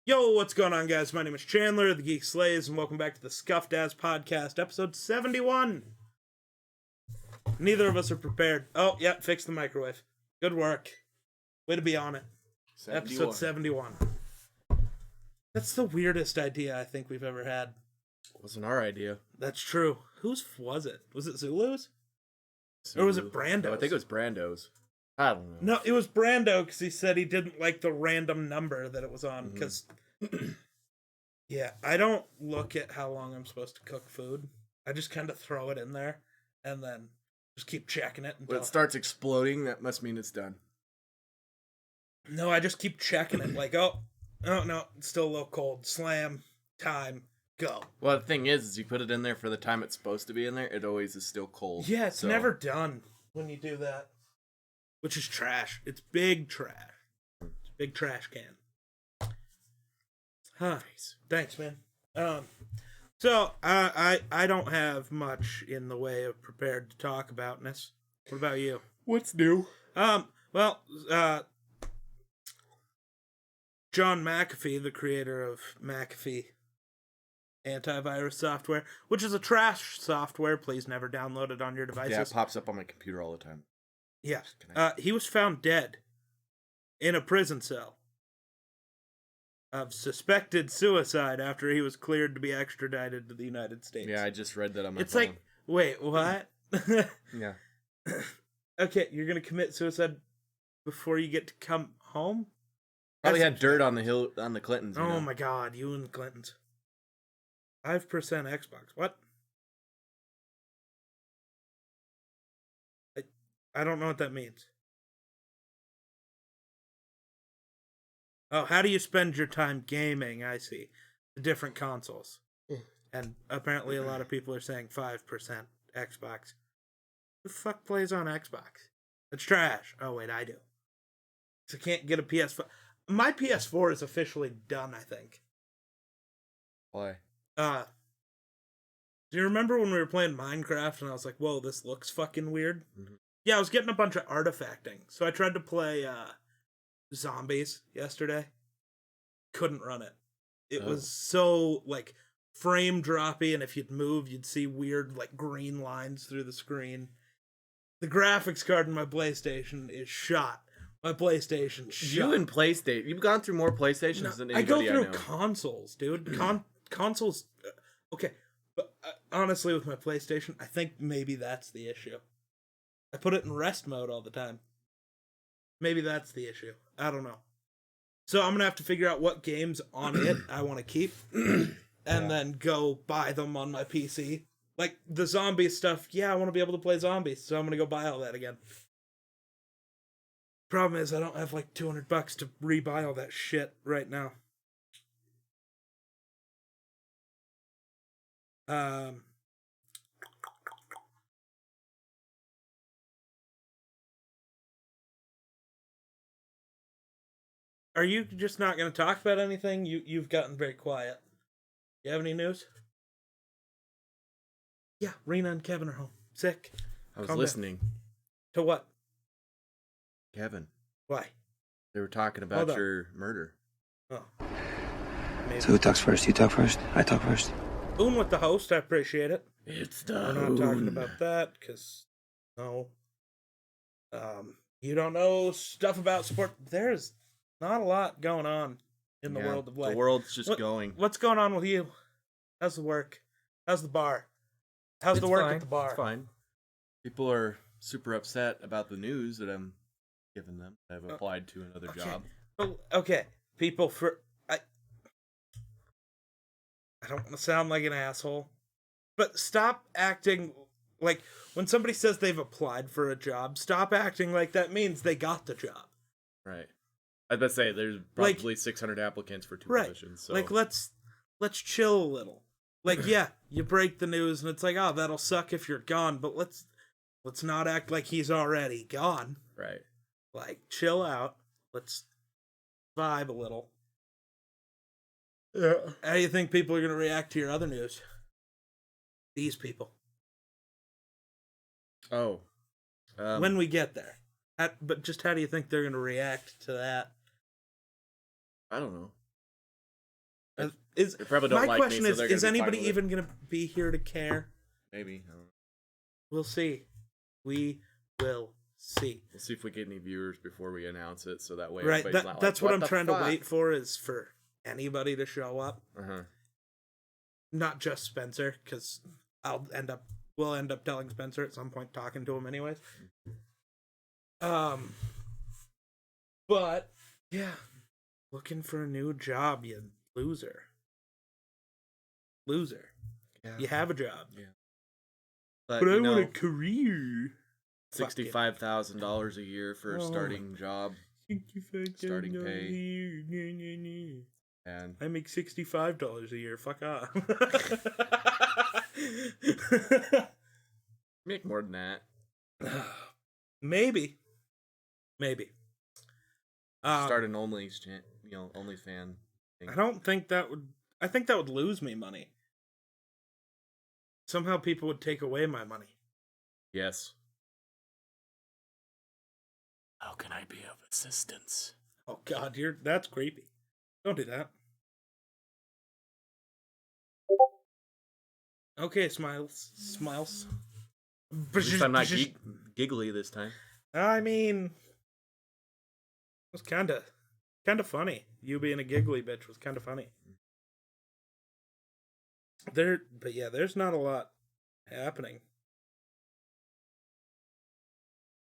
Yo, what's going on, guys? My name is Chandler, the Geek Slays, and welcome back to the Scuffed Ass Podcast, episode 71. Neither of us are prepared. Oh, yeah, fix the microwave. Good work. Way to be on it. 71. Episode 71. That's the weirdest idea I think we've ever had. Wasn't our idea. That's true. Whose was it? Was it Zulu's? Or was it Brando's? No, I think it was Brando's. I don't know. No, it was Brando, because he said he didn't like the random number that it was on, because... Yeah, I don't look at how long I'm supposed to cook food. I just kind of throw it in there, and then just keep checking it until... When it starts exploding, that must mean it's done. No, I just keep checking it, like, oh, no, it's still a little cold. Slam, time, go. Well, the thing is you put it in there for the time it's supposed to be in there, it always is still cold. Yeah, it's never done when you do that. Which is trash. It's big trash. It's a big trash can. Huh. Thanks, man. So I don't have much in the way of prepared to talk aboutness. What about you? What's new? Well, John McAfee, the creator of McAfee antivirus software, which is a trash software. Please never download it on your devices. Yeah, it pops up on my computer all the time. Yeah. He was found dead in a prison cell of suspected suicide after he was cleared to be extradited to the United States. Yeah, I just read that on my It's phone. like, wait, what? Yeah. Okay, you're going to commit suicide before you get to come home? Probably That's- had dirt on the hill on the Clintons. You Oh know? my god, you and the Clintons. 5% Xbox. What? I don't know what that means. Oh, how do you spend your time gaming? I see. The different consoles. And apparently a lot of people are saying 5% Xbox. Who the fuck plays on Xbox? It's trash. Oh, wait, I do. So I can't get a PS5. My PS4 is officially done, I think. Why? Do you remember when we were playing Minecraft and I was like, whoa, this looks fucking weird? Mm-hmm. Yeah, I was getting a bunch of artifacting. So I tried to play Zombies yesterday. Couldn't run it. It was so, like, frame droppy, and if you'd move, you'd see weird, like, green lines through the screen. The graphics card in my PlayStation is shot. My PlayStation shot. You and PlayStation. You've gone through more PlayStations than I go anybody through know. consoles, dude. Consoles. Okay, but honestly, with my PlayStation, I think maybe that's the issue. I put it in rest mode all the time. Maybe that's the issue. I don't know. So I'm gonna have to figure out what games on it I want to keep, and then go buy them on my PC. Like the zombie stuff. Yeah, I want to be able to play zombies, so I'm gonna go buy all that again. Problem is, I don't have like $200 to rebuy all that shit right now. Are you just not going to talk about anything? You've gotten very quiet. You have any news? Yeah, Rena and Kevin are home. Sick. I was Calm down. listening. To what? Kevin. Why? They were talking about Hold on. your murder. Oh. Maybe. So who talks first? You talk first? I talk first. Boone with the host, I appreciate it. It's We're not talking about that, because, no. You don't know stuff about sport. There's not a lot going on in the world of life. The world's just What- going. What's going on with you? How's the work? How's the bar? How's the It's work fine. at the bar? It's fine. People are super upset about the news that I'm giving them. I've applied to another job. Okay, people, I don't want to sound like an asshole, but stop acting like when somebody says they've applied for a job, stop acting like that means they got the job. Right. I was about to say there's probably 600 applicants for two positions. So. Like let's chill a little. Like yeah, you break the news and it's like, oh, that'll suck if you're gone, but let's not act like he's already gone. Right. Like chill out. Let's vibe a little. Yeah. How do you think people are going to react to your other news? These people. Oh. When we get there. But just how do you think they're going to react to that? I don't know. Is They probably don't my like question me, so they're gonna is be fine anybody with it. even gonna be here to care? Maybe. I don't know. We'll see. We will see. We'll see if we get any viewers before we announce it, so that way Right. everybody's not That's like, what I'm the trying fuck? to wait for, is for anybody to show up, Uh-huh. not just Spencer, because we'll end up telling Spencer at some point, talking to him anyways. But yeah, looking for a new job, you loser. Yeah. You have a job, But, but I you want a know, career. Fuck it. $65,000 a year for a Oh. starting job, starting pay. pay. and I make $65 a year. Fuck off. make more than that. Maybe. Start an OnlyFan thing. I don't think that would. I think that would lose me money. Somehow people would take away my money. Yes. How can I be of assistance? Oh God, that's creepy. Don't do that. Okay, smiles. At least I'm not giggly this time. I mean, it was kind of funny. You being a giggly bitch was kind of funny. But yeah, there's not a lot happening.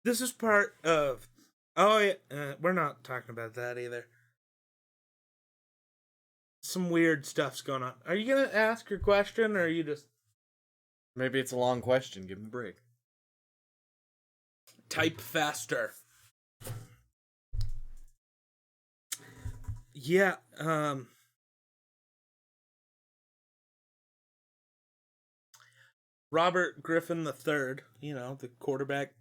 This is part of. Oh yeah, we're not talking about that either. Some weird stuff's going on. Are you gonna ask your question, or are you just Maybe it's a long question. Give him a break. type faster? Yeah. Robert Griffin III, the quarterback,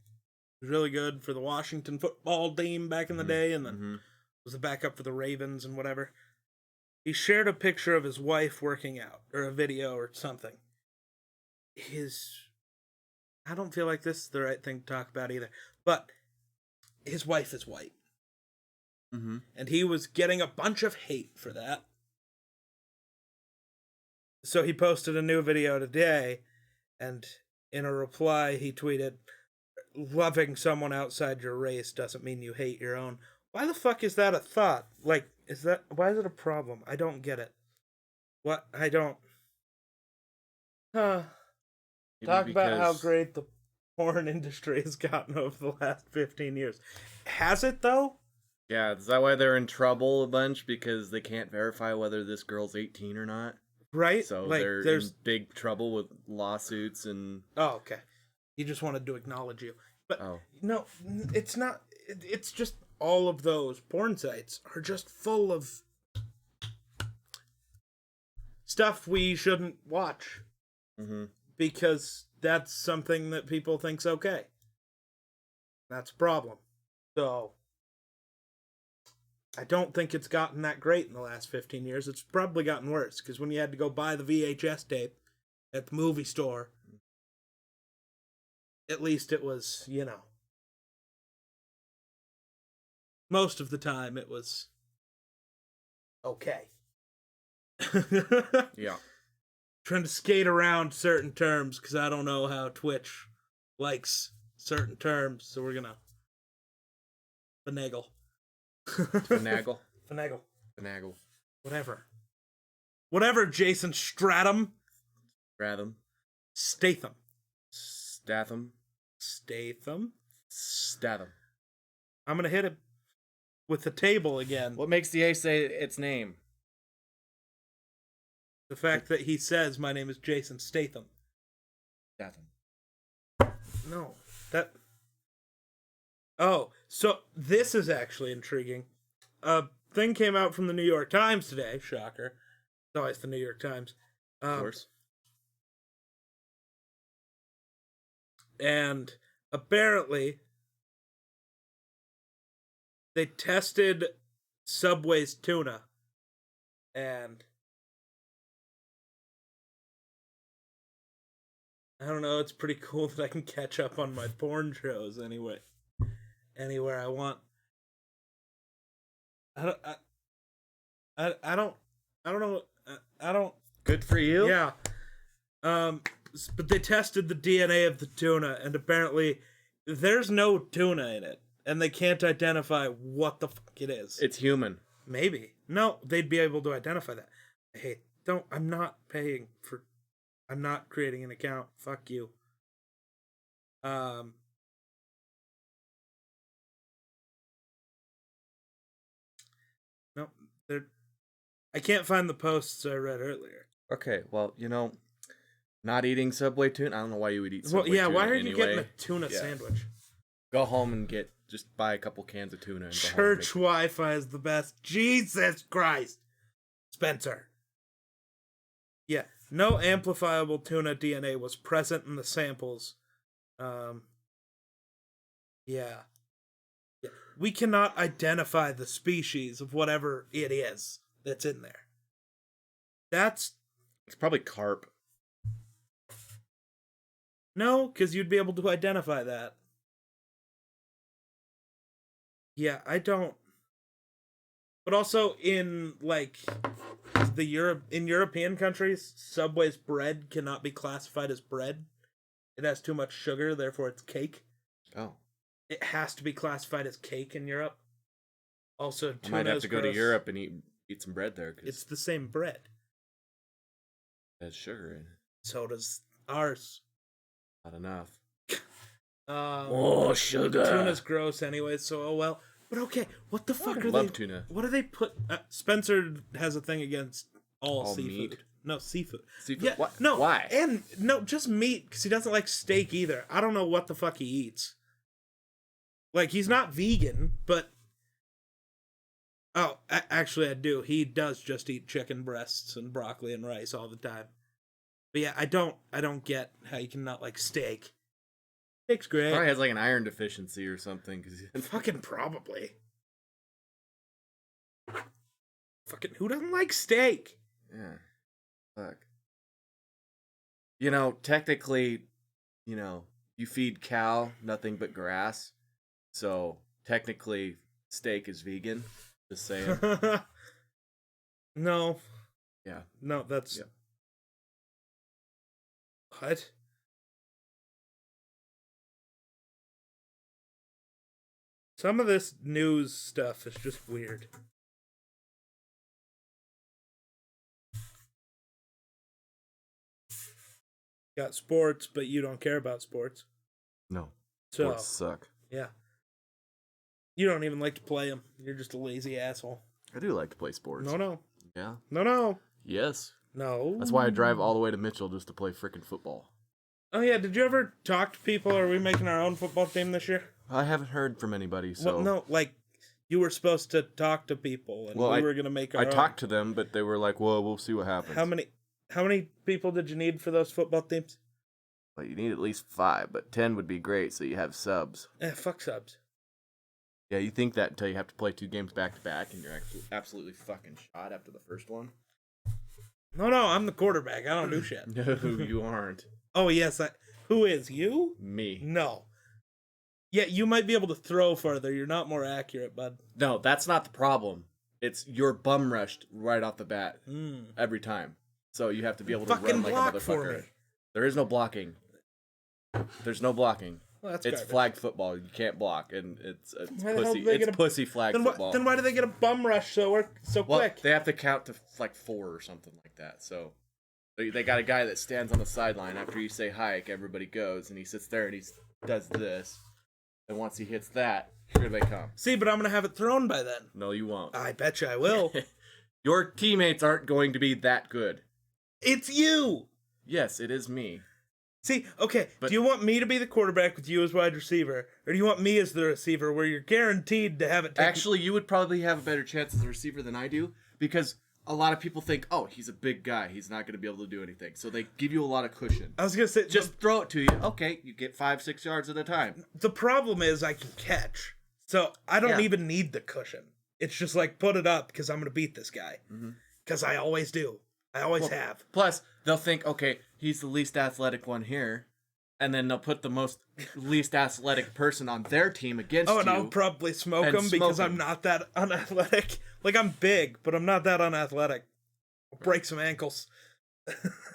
was really good for the Washington football team back in the day, and then was the backup for the Ravens and whatever. He shared a picture of his wife working out, or a video or something. I don't feel like this is the right thing to talk about either, but his wife is white. Mm-hmm. And he was getting a bunch of hate for that. So he posted a new video today, and in a reply he tweeted, "Loving someone outside your race doesn't mean you hate your own." Why the fuck is that a thought? Like, why is it a problem? I don't get it. What? I don't. Talk about how great the porn industry has gotten over the last 15 years. Has it, though? Yeah, is that why they're in trouble a bunch? Because they can't verify whether this girl's 18 or not? Right? So like, they're there's in big trouble with lawsuits and... Oh, okay. He just wanted to acknowledge you. But no, it's not. It's just all of those porn sites are just full of stuff we shouldn't watch. Mm-hmm. Because that's something that people think's okay. That's a problem. So, I don't think it's gotten that great in the last 15 years. It's probably gotten worse, because when you had to go buy the VHS tape at the movie store, at least it was, most of the time it was okay. Yeah. Trying to skate around certain terms because I don't know how Twitch likes certain terms, so we're gonna finagle. Finagle? Finagle. Whatever, Jason Statham. Statham. I'm gonna hit it with the table again. What makes DA say its name? The fact that he says my name is Jason Statham. No, that... Oh, so this is actually intriguing. A thing came out from the New York Times today. Shocker. It's always the New York Times. Of course. And apparently, they tested Subway's tuna. And I don't know, it's pretty cool that I can catch up on my porn shows anywhere I want. I don't know. I don't. Good for you. Yeah. But they tested the DNA of the tuna, and apparently there's no tuna in it, and they can't identify what the fuck it is. It's human. Maybe. No, they'd be able to identify that. Hey, I'm not paying for. I'm not creating an account. Fuck you. No, I can't find the posts I read earlier. Okay, well, not eating Subway tuna. I don't know why you would eat Subway tuna. Why are anyway. you getting a tuna sandwich? Go home and just buy a couple cans of tuna. And Church Wi-Fi is the best. Jesus Christ, Spencer. Yeah, no amplifiable tuna DNA was present in the samples. Yeah. We cannot identify the species of whatever it is that's in there. It's probably carp. No, because you'd be able to identify that. Yeah, I don't. But also in in European countries, Subway's bread cannot be classified as bread. It has too much sugar, therefore it's cake. Oh. It has to be classified as cake in Europe. Also, I might have to go to Europe and eat some bread there. It's the same bread. It has sugar in it. So does ours. Not enough. Oh, sugar. Tuna's gross anyway, so oh well. But okay, what the fuck are they? Love tuna. What do they put? Spencer has a thing against all seafood. Meat? No, seafood. Seafood? Yeah, What? no. Why? And no, just meat, because he doesn't like steak either. I don't know what the fuck he eats. Like, he's not vegan, but... Oh, actually I do. He does just eat chicken breasts and broccoli and rice all the time. But yeah, I don't get how you can not like steak. Steak's great. Probably has like an iron deficiency or something. Fucking probably. Fucking who doesn't like steak? Yeah. Fuck. Technically, you feed cow nothing but grass. So technically steak is vegan. Just saying. No. Yeah. No, that's... Yeah. What? Some of this news stuff is just weird. Got sports, but you don't care about sports. No. So, Sports suck. yeah. You don't even like to play them. You're just a lazy asshole. I do like to play sports. No. Yeah. No. Yes. No. That's why I drive all the way to Mitchell just to play frickin' football. Oh, yeah. Did you ever talk to people? Are we making our own football team this year? I haven't heard from anybody, so... Well, no, like, you were supposed to talk to people, and we were going to make our I own. talked to them, but they were like, well, we'll see what happens. How many people did you need for those football teams? Well, you need at least 5, but 10 would be great, so you have subs. Fuck subs. Yeah, you think that until you have to play 2 games back-to-back, and you're absolutely fucking shot after the first one. No, I'm the quarterback. I don't do shit. No, you aren't. Oh, yes. Who is? You? Me. No. Yeah, you might be able to throw further. You're not more accurate, bud. No, that's not the problem. It's you're bum rushed right off the bat every time. So you have to be able to Fucking run like block a for motherfucker. me. There is no blocking. There's no blocking. Well, that's It's garbage. flag football. You can't block, and it's Why the hell pussy. do they It's get a- pussy flag football. Then why do they get a bum rush so Well, quick? they have to count to like 4 or something like that. So they got a guy that stands on the sideline after you say hike. Everybody goes, and he sits there and he does this. And once he hits that, here they come. See, but I'm going to have it thrown by then. No, you won't. I bet you I will. Your teammates aren't going to be that good. It's you! Yes, it is me. See, okay, But- do you want me to be the quarterback with you as wide receiver? Or do you want me as the receiver where you're guaranteed to have it taken? Actually, you would probably have a better chance as a receiver than I do, because a lot of people think, oh, he's a big guy, he's not going to be able to do anything. So they give you a lot of cushion. I was going to say, Just throw it to you. Okay, you get 5-6 yards at a time. the problem is I can catch. So I don't Yeah. even need the cushion. It's just like, put it up because I'm going to beat this guy. Because I always do. I always have. Plus, they'll think, okay, he's the least athletic one here, and then they'll put the most least athletic person on their team against Oh, and you. I'll probably smoke and him because smoke I'm him. not that unathletic. Like, I'm big, but I'm not that unathletic. I'll break some ankles.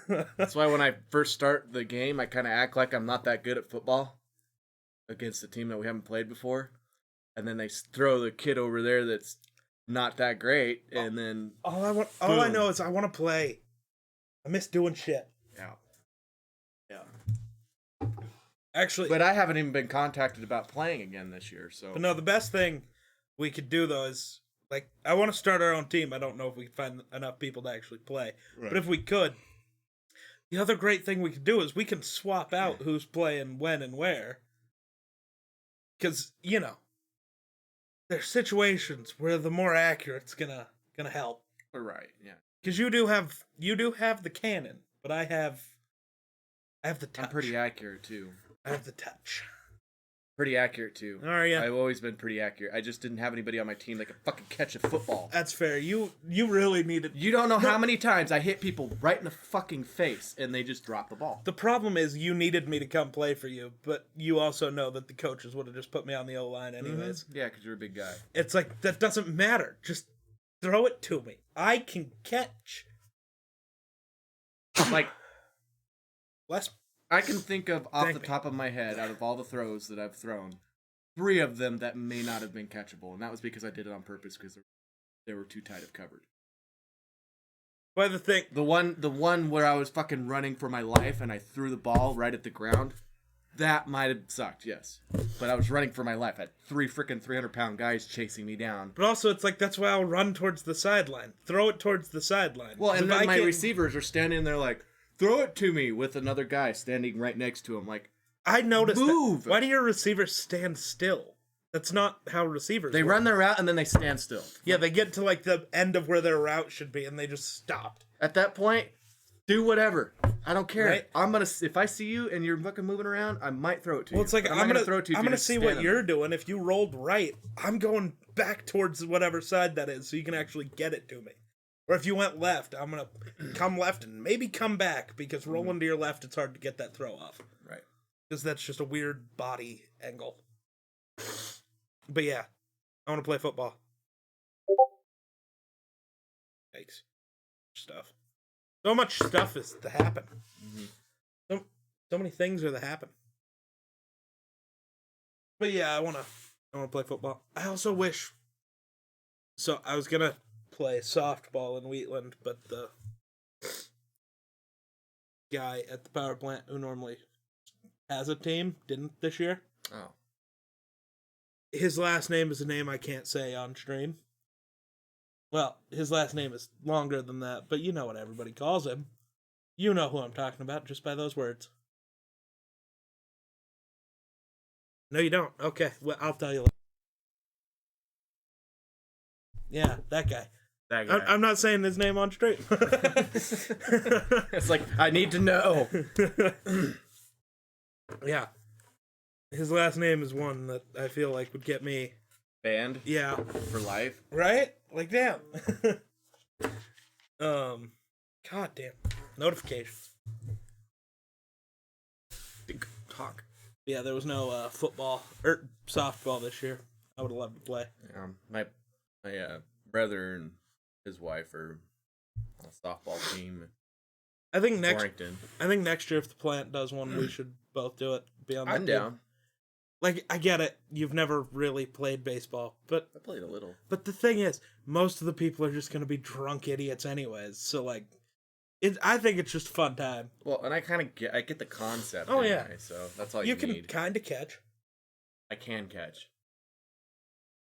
That's why when I first start the game, I kind of act like I'm not that good at football against a team that we haven't played before. And then they throw the kid over there that's not that great, and then all I know is I want to play. I miss doing shit. yeah. Actually, But I haven't even been contacted about playing again this year. So but no, the best thing we could do though is like I want to start our own team. I don't know if we can find enough people to actually play, but if we could, the other great thing we could do is we can swap out who's playing when and where. Because there's situations where the more accurate's gonna help. right, yeah. Because you do have the cannon, but I have the touch. I'm pretty accurate too. I have the touch. Pretty accurate too. Are you? I've always been pretty accurate. I just didn't have anybody on my team that could fucking catch a football. That's fair. You really needed. You don't know how many times I hit people right in the fucking face and they just drop the ball. The problem is you needed me to come play for you, but you also know that the coaches would have just put me on the O-line anyways. Yeah, because you're a big guy. It's like, that doesn't matter. Just throw it to me. I can catch. Like, Less. I can think of off Thank the me. top of my head, out of all the throws that I've thrown, 3 of them that may not have been catchable, and that was because I did it on purpose because they were too tight of covered. But the thing, The one where I was fucking running for my life and I threw the ball right at the ground, that might have sucked, yes. But I was running for my life. I had 3 freaking 300-pound guys chasing me down. but also it's like that's why I'll run towards the sideline. Throw it towards the sideline. Well, 'Cause and if then I my can- receivers are standing there like, throw it to me, with another guy standing right next to him. Like, I noticed move! that. Why do your receivers stand still? That's not how receivers they work. run their route and then they stand still. Yeah, they get to like the end of where their route should be and they just stop. At that point, do whatever. I don't care. Right? I'm gonna, if I see you and you're fucking moving around, I might throw it to you. Well, it's like But I'm not gonna throw it to you. if I'm you're gonna just see what standing you're there. doing. If you rolled right, I'm going back towards whatever side that is, so you can actually get it to me. Or if you went left, I'm gonna come left and maybe come back because rolling to your left, it's hard to get that throw off Right. because that's just a weird body angle. But yeah, I want to play football. Yikes! Stuff. So much stuff is to happen. So many things are to happen. But yeah, I wanna play football. I also wish. So I was gonna play softball in Wheatland, but the guy at the power plant who normally has a team didn't this year. Oh. His last name is a name I can't say on stream. Well, his last name is longer than that, but you know what everybody calls him. You know who I'm talking about just by those words. No, you don't. Okay, well, I'll tell you later. Yeah, that guy. That guy. I'm not saying his name on stream. It's like, I need to know. Yeah. His last name is one that I feel like would get me. Banned Yeah. for life. Right? Like, damn. God damn. Notifications. Talk. Yeah, there was no football or softball this year. I would have loved to play. My brother and his wife are on a softball team. I think next Warrington. year if the plant does one, we should both do it. Be on that I'm team. down. Like, I get it. You've never really played baseball, but I played a little. the thing is, most of the people are just going to be drunk idiots anyways. So like, I think it's just a fun time. Well, and I kind of get the concept. Oh, anyway, yeah. So that's all You you can need. kind of catch. I can catch.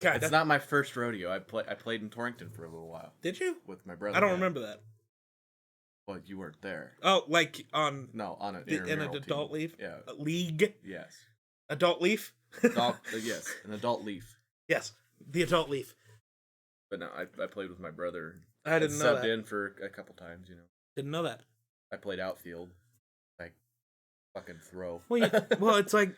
Kind It's of. not my first rodeo. I played in Torrington for a little while Did you? with my brother. I don't Yeah. remember that. Well, you weren't there. Oh, like on No, on an in an intramural adult team. leaf? Yeah. League? Yes. Adult leaf? Yes, an adult leaf. Yes, the adult leaf. But no, I played with my brother. I didn't know Subbed that. in for a couple times. Didn't know that. I played outfield. Like, fucking throw. Well, it's like,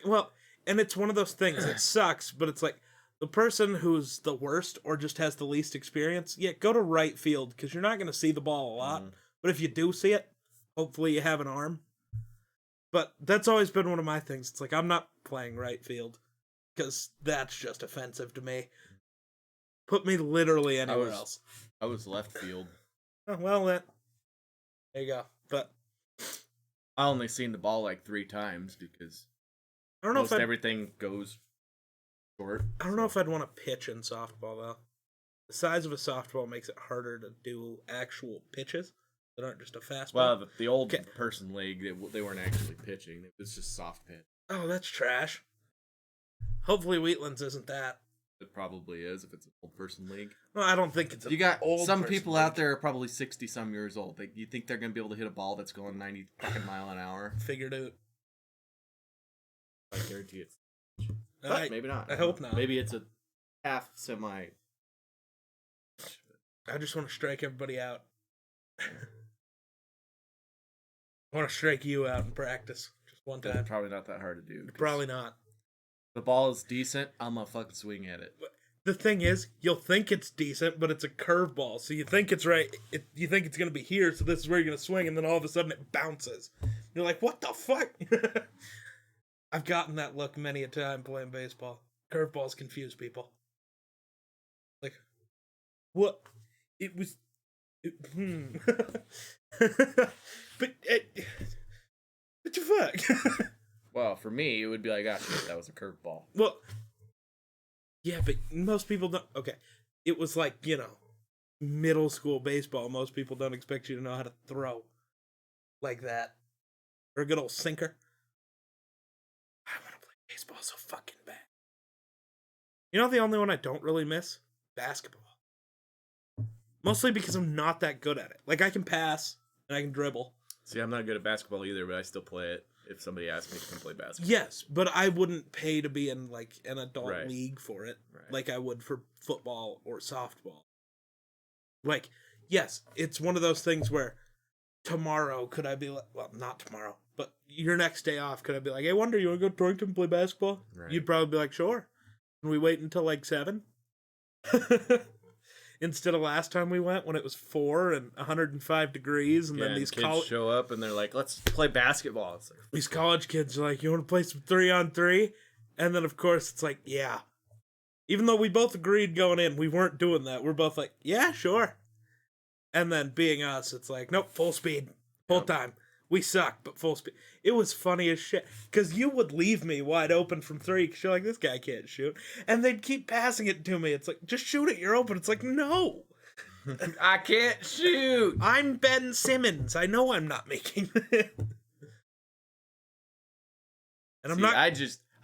and it's one of those things. It sucks, but it's like the person who's the worst or just has the least experience. Yeah, go to right field because you're not going to see the ball a lot. But if you do see it, hopefully you have an arm. But that's always been one of my things. It's like I'm not playing right field because that's just offensive to me. Put me literally anywhere else. I was left field. Oh, well, There you go. But I only seen the ball like 3 times because I don't know most if everything goes short. I don't know if I'd want to pitch in softball though. The size of a softball makes it harder to do actual pitches that aren't just a fastball. Well, the old Okay. person league, they weren't actually pitching. It was just soft pitch. Oh, that's trash. Hopefully Wheatlands isn't that. It probably is if it's an old person league. Well, I don't think it's a You got old some person people league. out there are probably 60-some years old. You think they're going to be able to hit a ball that's going 90 fucking mile an hour? Figured out. I guarantee it's. But maybe not. I hope not. Maybe it's a half semi. I just want to strike everybody out. I want to strike you out in practice. Just one time. It's probably not that hard to do. 'Cause Probably not. The ball is decent. I'm gonna fucking swing at it. The thing is, you'll think it's decent, but it's a curveball. So you think it's right. You think it's going to be here, so this is where you're going to swing, and then all of a sudden it bounces. You're like, what the fuck? I've gotten that look many a time playing baseball. Curveballs confuse people. Like, what? It was... But what the fuck? Well, for me, it would be like, ah, shit, that was a curveball. Well, yeah, but most people don't. Okay, it was like, middle school baseball. Most people don't expect you to know how to throw like that. Or a good old sinker. I want to play baseball so fucking bad. You know the only one I don't really miss? Basketball. Mostly because I'm not that good at it. Like, I can pass and I can dribble. See, I'm not good at basketball either, but I still play it if somebody asks me to come play basketball. Yes, but I wouldn't pay to be in, like, an adult Right. league for it. Right. Like I would for football or softball. Like, yes, it's one of those things where tomorrow could I be like, well, not tomorrow, but your next day off, could I be like, hey, Wonder, you want to go to Torrington and play basketball? Right. You'd probably be like, sure. And we wait until like 7? Instead of last time we went when it was 4 and 105 degrees, and Yeah, then and these kids show up and they're like, let's play basketball. It's like, these college kids are like, you want to play some 3-on-3? And then, of course, it's like, yeah. Even though we both agreed going in, we weren't doing that. We're both like, yeah, sure. And then being us, it's like, nope, full speed, full time. We suck, but full speed. It was funny as shit. Because you would leave me wide open from 3 because you're like, this guy can't shoot. And they'd keep passing it to me. It's like, just shoot it, you're open. It's like, no. I can't shoot. I'm Ben Simmons. I know I'm not making it. And I'm See, not...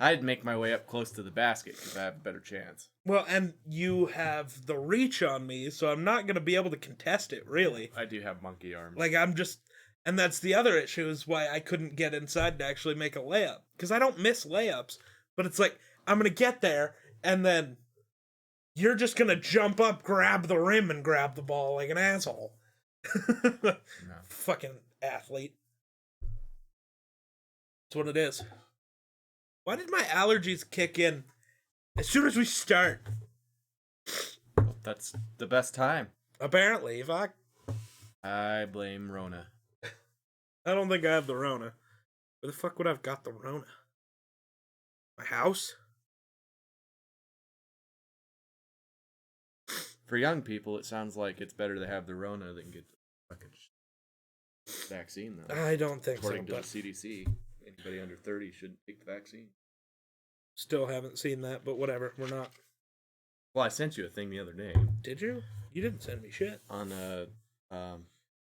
I'd make my way up close to the basket because I have a better chance. Well, and you have the reach on me, so I'm not going to be able to contest it, really. I do have monkey arms. Like, I'm just... And that's the other issue, is why I couldn't get inside to actually make a layup. Because I don't miss layups, but it's like, I'm going to get there, and then you're just going to jump up, grab the rim, and grab the ball like an asshole. No. Fucking athlete. That's what it is. Why did my allergies kick in as soon as we start? That's the best time. Apparently, if I blame Rona. I don't think I have the Rona. Where the fuck would I have got the Rona? My house? For young people, it sounds like it's better to have the Rona than get the fucking vaccine, though. I don't think According so, to but the CDC, anybody under 30 should take the vaccine. still haven't seen that, but whatever, we're not. Well, I sent you a thing the other day Did you? You didn't send me shit. on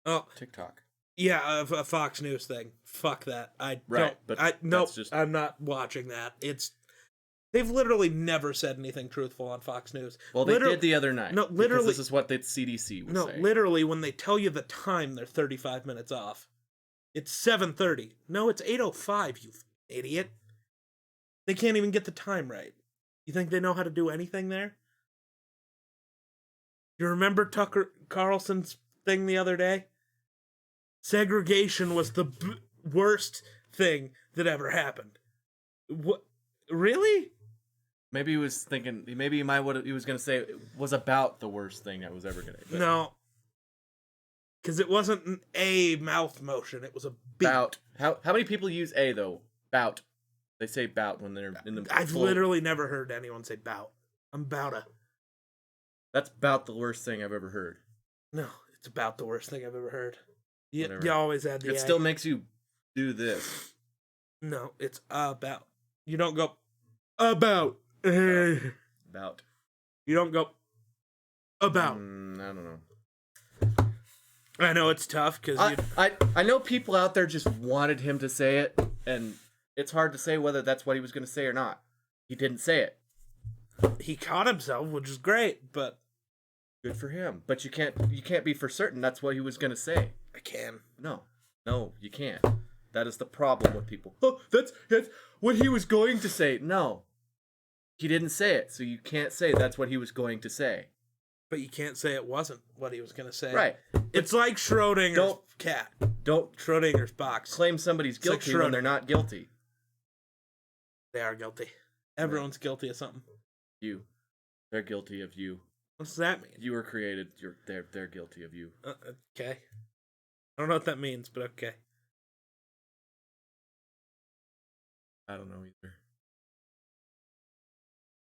Oh, TikTok. yeah, a Fox News thing. Fuck that. Right, but that's just- I'm not watching that. They've literally never said anything truthful on Fox News. Well, they did the other night. No, because literally- this is what the CDC was saying. Literally, when they tell you the time, they're 35 minutes off. It's 7:30. No, it's 8:05, you idiot. They can't even get the time right. You think they know how to do anything there? You remember Tucker Carlson's thing the other day? Segregation was the worst thing that ever happened. What? Really? Maybe he was thinking. Maybe he was going to say it was about the worst thing that was ever going to. No. Because it wasn't an A mouth motion. It was a B. Bout. How many people use A though? Bout. They say bout when they're in the. I've float. literally never heard anyone say bout. I'm bouta. That's about the worst thing I've ever heard. No, it's about the worst thing I've ever heard. whatever. You always add the It A. still makes you do this. No, it's about. You don't go about. You About. don't go about. I don't know. I know it's tough because I know people out there just wanted him to say it, and it's hard to say whether that's what he was going to say or not. He didn't say it. he caught himself, which is great, but Good for him. But you can't be for certain that's what he was going to say. I can. No, you can't. That is the problem with people. Oh, that's what he was going to say. No, he didn't say it, so you can't say that's what he was going to say. But you can't say it wasn't what he was going to say. Right. It's like Schrodinger's Don't- cat. Don't Schrodinger's box. claim somebody's It's like guilty when they're Schrodinger. not guilty. They are guilty. Everyone's guilty of something. You, they're guilty of you. What does that mean? You were created. They're guilty of you. Okay. I don't know what that means, but okay. I don't know either.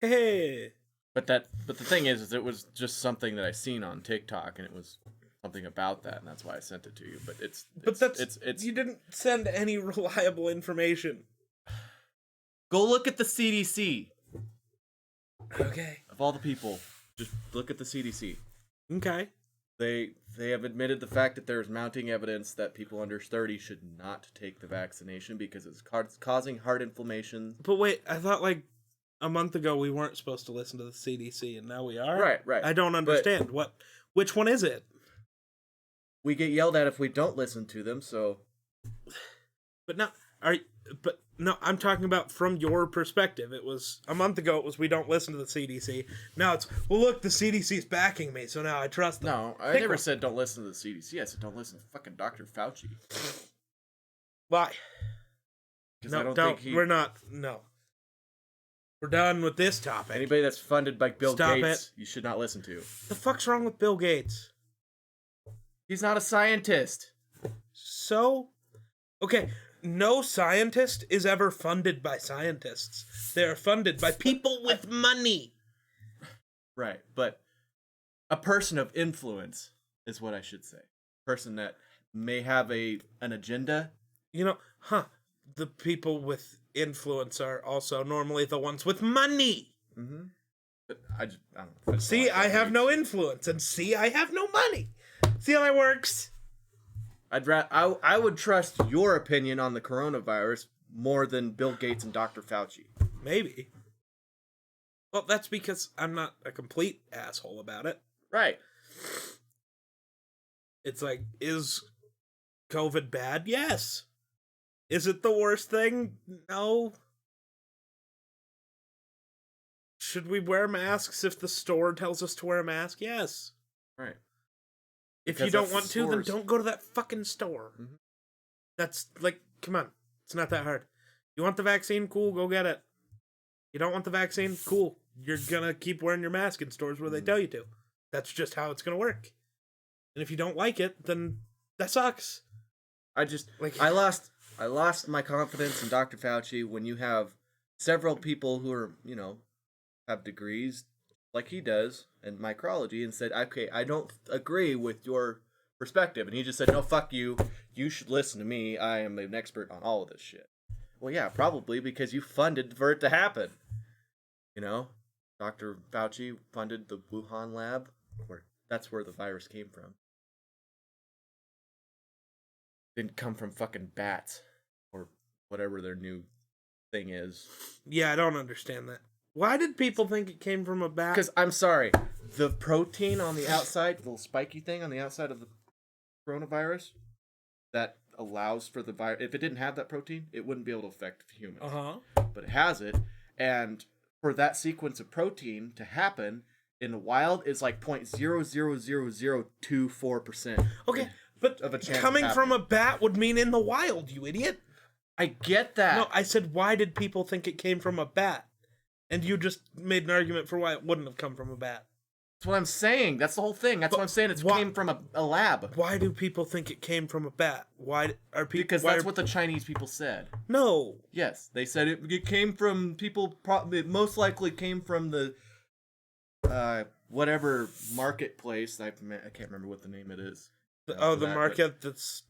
Hey. But the thing is it was just something that I seen on TikTok, and it was something about that, and that's why I sent it to you. But it's you didn't send any reliable information. go look at the CDC Okay. of all the people. Just look at the CDC. Okay. They have admitted the fact that there's mounting evidence that people under 30 should not take the vaccination because it's causing heart inflammation. But wait, I thought like a month ago we weren't supposed to listen to the CDC, and now we are. Right. I don't understand which one is it? We get yelled at if we don't listen to them, so But no, I'm talking about from your perspective. It was a month ago. It was we don't listen to the CDC. Now it's well, look, the CDC's backing me, so now I trust them. no, I Pick never one. said don't listen to the CDC. I said don't listen to fucking Dr. Fauci. Why? Because No, I don't don't. think he. We're not. No. We're done with this topic. Anybody that's funded by Bill Stop Gates, you should not listen to. The fuck's wrong with Bill Gates? He's not a scientist. So, okay, no scientist is ever funded by scientists. They are funded by people with money. Right, but a person of influence is what I should say. Person that may have an agenda. You know, the people with influence are also normally the ones with money. Mm-hmm. But I don't know. See, I have no influence, and see, I have no money. See how that works? I would trust your opinion on the coronavirus more than Bill Gates and Dr. Fauci. Maybe. Well, that's because I'm not a complete asshole about it. Right. It's like, is COVID bad? Yes. Is it the worst thing? No. Should we wear masks if the store tells us to wear a mask? Yes. Right. If Because you don't that's want the to, then stores. don't go to that fucking store. Mhm. That's like, come on. It's not that hard. You want the vaccine? Cool, go get it. You don't want the vaccine? Cool. You're gonna keep wearing your mask in stores where they tell you to. That's just how it's gonna work. And if you don't like it, then that sucks. I lost my confidence in Dr. Fauci when you have several people who are, have degrees like he does in micrology and said, okay, I don't agree with your perspective. And he just said, no, fuck you. You should listen to me. I am an expert on all of this shit. Well, yeah, probably because you funded for it to happen. Dr. Fauci funded the Wuhan lab, that's where the virus came from. Didn't come from fucking bats or whatever their new thing is. Yeah, I don't understand that. Why did people think it came from a bat? Because I'm sorry, the protein on the outside, the little spiky thing on the outside of the coronavirus, that allows for the virus. If it didn't have that protein, it wouldn't be able to affect humans. But it has it, and for that sequence of protein to happen in the wild, is like 0.00024%. Okay, but of a chance of coming from a happening. bat would mean in the wild, you idiot. I get that. No, I said, why did people think it came from a bat? And you just made an argument for why it wouldn't have come from a bat. That's what I'm saying. That's the whole thing. That's what I'm saying. It came from a lab. Why do people think it came from a bat? Why are people? Because that's what the Chinese people said. No. Yes, they said it came from people. It most likely came from the whatever marketplace. I can't remember what the name it is. The market that's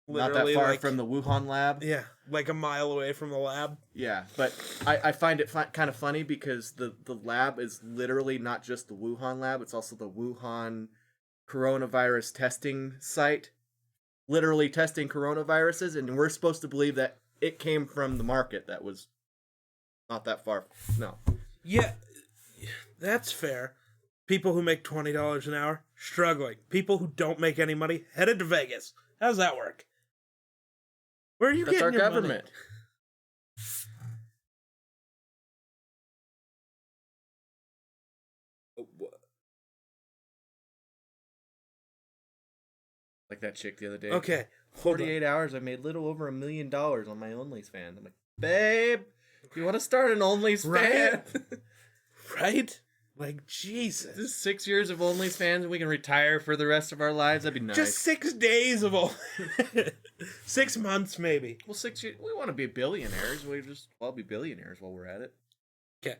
not that far from the Wuhan lab. Yeah, like a mile away from the lab. Yeah, but I find it kind of funny because the lab is literally not just the Wuhan lab, it's also the Wuhan coronavirus testing site. Literally testing coronaviruses, and we're supposed to believe that it came from the market that was not that far. No. Yeah, that's fair. People who make $20 an hour, struggling. People who don't make any money, headed to Vegas. How's that work? Where are you That's getting our your government. money? Like that chick the other day. Okay, hold on. 48 hours, I made little over $1 million on my OnlyFans. I'm like, babe, you want to start an OnlyFans? Right? Right? Like, Jesus. Just 6 years of OnlyFans and we can retire for the rest of our lives? That'd be nice. Just 6 days of all. 6 months, maybe. Well, 6 years. We want to be billionaires. I'll be billionaires while we're at it. Okay.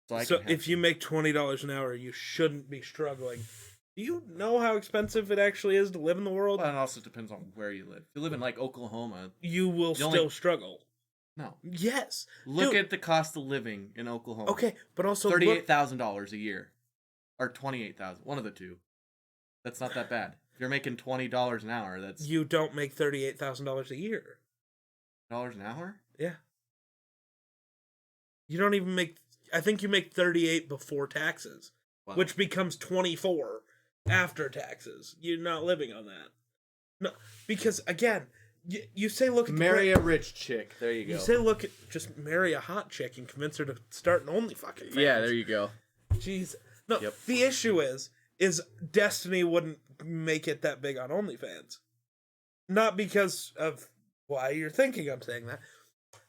So So if you make $20 an hour, you shouldn't be struggling. Do you know how expensive it actually is to live in the world? Well, it also depends on where you live. If you live in, like, Oklahoma. You will You still only- struggle. No. Yes. Look Dude. at the cost of living in Oklahoma. Okay, but also look, $38,000 a year. Or $28,000. One of the two. That's not that bad. If you're making $20 an hour, that's you don't make $38,000 a year. $1 an hour? Yeah. You don't even make. I think you make 38 before taxes, Wow. which becomes 24 after taxes. You're not living on that. No, because again, you say look at Marry the a rich chick. There you go. You say look at just marry a hot chick and convince her to start an only fucking. Yeah, there you go. Jeez. No, Yep. the issue is Destiny wouldn't make it that big on OnlyFans. Not because of why you're thinking I'm saying that.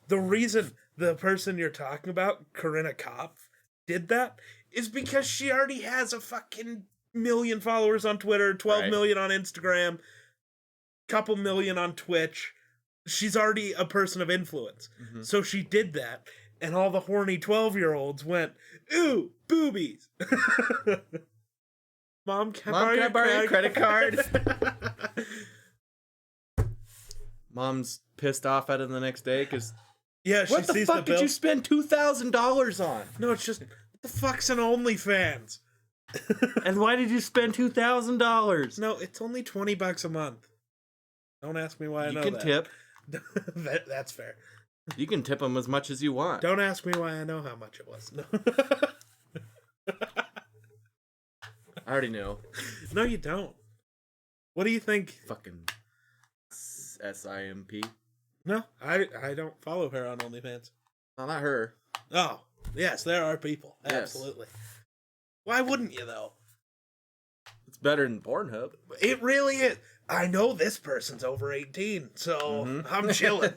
The reason the person you're talking about, Corinna Kopf, did that is because she already has a fucking million followers on Twitter, 12 Right. million on Instagram, couple million on Twitch. She's already a person of influence. Mhm. So she did that, and all the horny 12-year-olds went, ooh, boobies. Mom, can I borrow your credit card? Mom's pissed off at him the next day because Yeah, she what the sees fuck the did bill. you spend $2,000 on? No, it's just, what the fuck's an OnlyFans? And why did you spend $2,000? No, it's only $20 a month. Don't ask me why I You know can that. tip. That's fair. You can tip them as much as you want. Don't ask me why I know how much it was. No, I already know. no you don't. What do you think? Fucking SIMP. No, I don't follow her on OnlyFans. No, not her. Oh, yes, there are people. Yes. Absolutely. Why wouldn't you, though? It's better than Pornhub. It really is. I know this person's over 18, so Mhm. I'm chilling.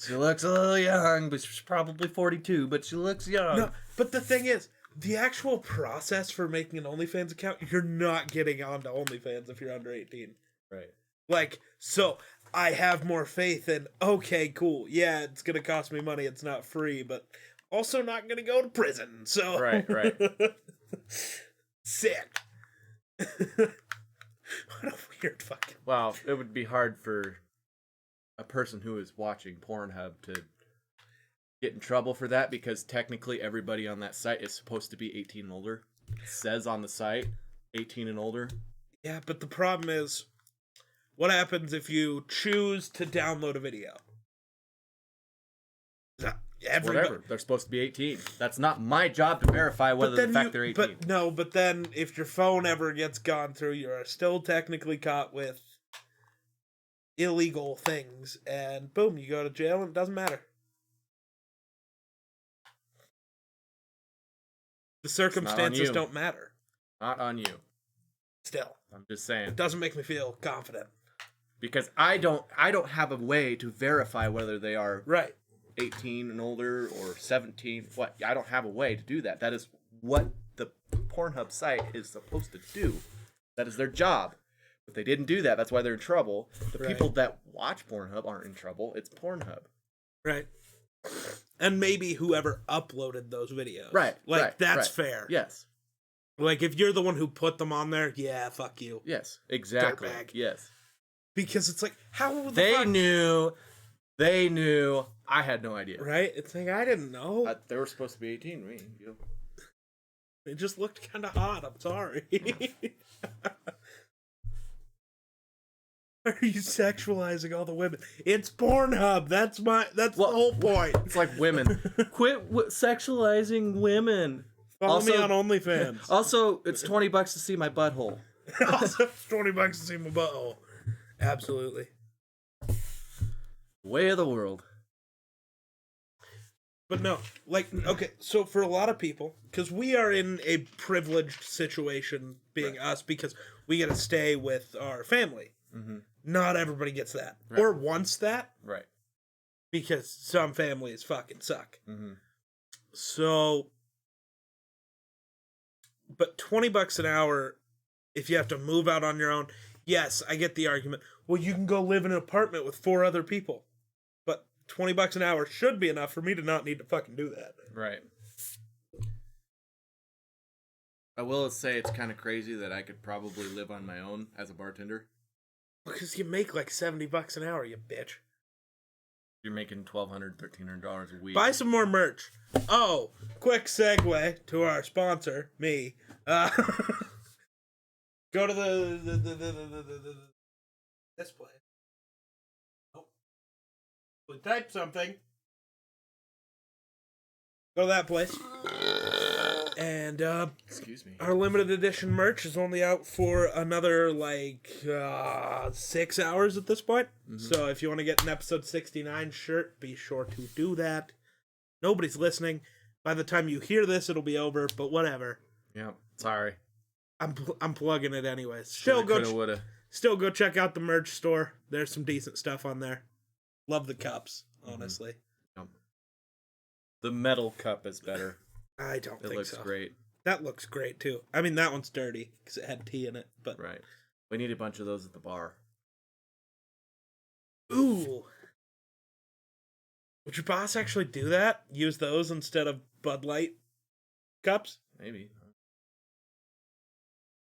She looks a little young, but she's probably 42, but she looks young. No, but the thing is, the actual process for making an OnlyFans account, you're not getting onto OnlyFans if you're under 18. Right. Like, so I have more faith in, okay, cool. Yeah, it's going to cost me money. It's not free, but also not going to go to prison. So, Right. Sick. What a weird fucking. Well, it would be hard for a person who is watching Pornhub to get in trouble for that because technically everybody on that site is supposed to be 18 and older. It says on the site 18 and older. Yeah, but the problem is, what happens if you choose to download a video? Whatever. They're supposed to be 18. That's not my job to verify whether the fact they're 18. But then if your phone ever gets gone through, you're still technically caught with illegal things, and boom, you go to jail, and it doesn't matter. The circumstances you. don't matter. Not on you. Still, I'm just saying. it doesn't make me feel confident. Because I don't have a way to verify whether they are Right. 18 and older or 17. What? I don't have a way to do that. That is what the Pornhub site is supposed to do. That is their job. If they didn't do that, that's why they're in trouble. The Right. people that watch Pornhub aren't in trouble. It's Pornhub. Right. And maybe whoever uploaded those videos. Right. Like, right, that's right. fair. Yes. Like, if you're the one who put them on there, yeah, fuck you. Yes. Exactly. Dirtbag. Yes. Because it's like, how the They fuck? knew. They knew. I had no idea. Right? It's like, I didn't know. They were supposed to be 18. It just looked kind of hot. I'm sorry. Are you sexualizing all the women? It's Pornhub. That's the whole point. It's like women. Quit sexualizing women. Follow me Also- on OnlyFans. Also, it's $20 to see my butthole. Also, it's $20 to see my butthole. Absolutely. Way of the world. But no, like, okay, so for a lot of people, because we are in a privileged situation being us, because we get to stay with our family. Mm-hmm. Not everybody gets that. Right. Or wants that, Right. because some families fucking suck. Mm-hmm. So, but $20 an hour, if you have to move out on your own, yes, I get the argument. Well, you can go live in an apartment with 4 other people. But $20 an hour should be enough for me to not need to fucking do that. Right. I will say it's kind of crazy that I could probably live on my own as a bartender. Because you make like $70 an hour, you bitch. You're making $1,200, $1,300 a week. Buy some more merch. Oh, quick segue to our sponsor, me. Go to the this place. Oh, we type something. Go to that place. And Excuse me. our limited edition merch is only out for another 6 hours at this point. Mm-hmm. So if you want to get an episode 69 shirt, be sure to do that. Nobody's listening. By the time you hear this, it'll be over. But whatever. Yeah. Sorry. I'm plugging it anyways. Woulda. Still go check out the merch store. There's some decent stuff on there. Love the cups, honestly. Yep. The metal cup is better. I don't It think looks so. great. That looks great too. I mean, that one's dirty because it had tea in it. But Right. We need a bunch of those at the bar. ooh, would your boss actually do that? Use those instead of Bud Light cups? Maybe.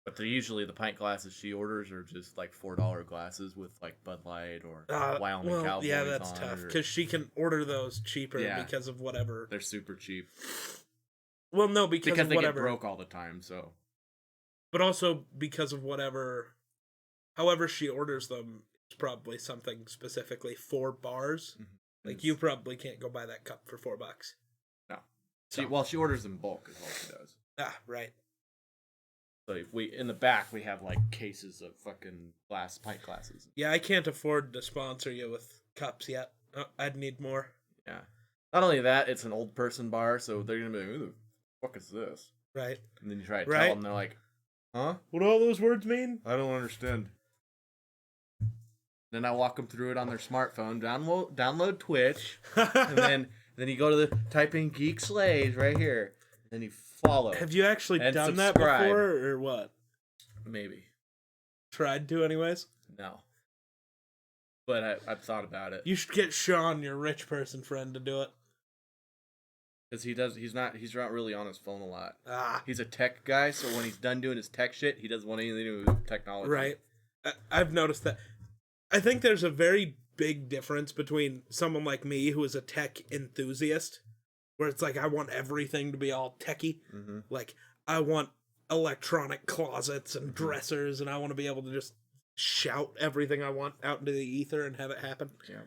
But they're usually the pint glasses she orders are just like $4 glasses with like Bud Light or Wyoming Cowboys. yeah, that's on tough it, or- because she can order those cheaper Yeah. because of whatever. They're super cheap Well, no, because because of they whatever. get broke all the time. So But also because of whatever, however she orders them, it's probably something specifically for bars. Like you probably can't go buy that cup for $4. no. So- She orders in bulk is all she does. Ah, right. So in the back we have like cases of fucking pint glasses. Yeah, I can't afford to sponsor you with cups yet. I'd need more. Yeah. Not only that, it's an old person bar, so they're gonna be like, "Who the fuck is this?" Right. And then you try to Right. tell them, they're like, "Huh? What do all those words mean? I don't understand." Then I walk them through it on their smartphone. Download Twitch, and then you go to the type in Geek Slays right here, and then you follow. Have you actually And done that subscribe. before, or what? Maybe Tried to, anyways. no, but I've thought about it You should get Sean, your rich person friend, to do it. because he's not really on his phone a lot. Ah, He's a tech guy, so when he's done doing his tech shit, he doesn't want anything to do with technology. right. I've noticed that. I think there's a very big difference between someone like me who is a tech enthusiast, where it's like I want everything to be all techie. Mm-hmm. Like I want electronic closets and dressers, and I want to be able to just shout everything I want out into the ether and have it happen. Yeah.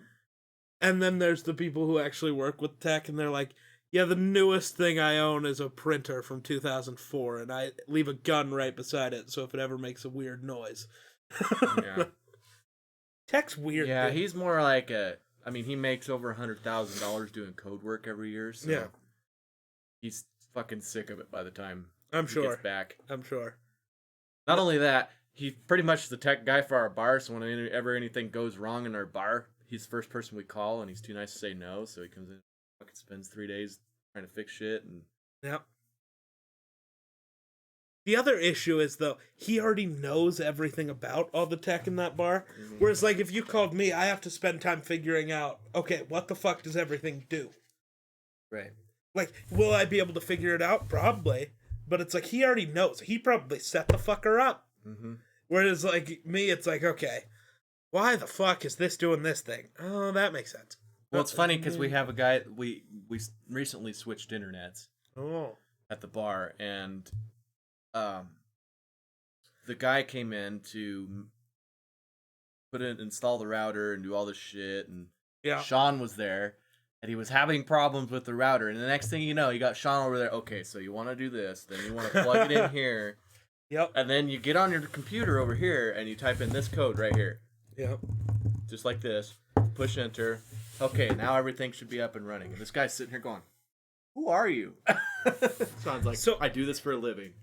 And then there's the people who actually work with tech, and they're like, yeah, the newest thing I own is a printer from 2004, and I leave a gun right beside it, so if it ever makes a weird noise. Yeah. Tech's weird. Yeah, dude. he's more like he makes over $100,000 doing code work every year, so Yeah. he's fucking sick of it by the time I'm he sure. gets back. I'm sure. Not only that, he's pretty much the tech guy for our bar, so whenever anything goes wrong in our bar, he's the first person we call, and he's too nice to say no, so he comes in, fucking spends 3 days trying to fix shit, and Yep. The other issue is, though, he already knows everything about all the tech in that bar. Whereas, like, if you called me, I have to spend time figuring out, okay, what the fuck does everything do? right. Like, will I be able to figure it out? Probably. But it's like, he already knows. He probably set the fucker up. Mm-hmm. Whereas, like, me, it's like, okay, why the fuck is this doing this thing? Oh, that makes sense. Well, it's funny because we have a guy, we recently switched internets Oh. at the bar, and the guy came in to install the router and do all this shit, and Yeah. Sean was there, and he was having problems with the router, and the next thing you know, you got Sean over there, okay, so you want to do this, then you want to plug it in here, Yep. and then you get on your computer over here, and you type in this code right here, Yep. just like this, push enter, okay, now everything should be up and running, and this guy's sitting here going, who are you? Sean's like, So- I do this for a living.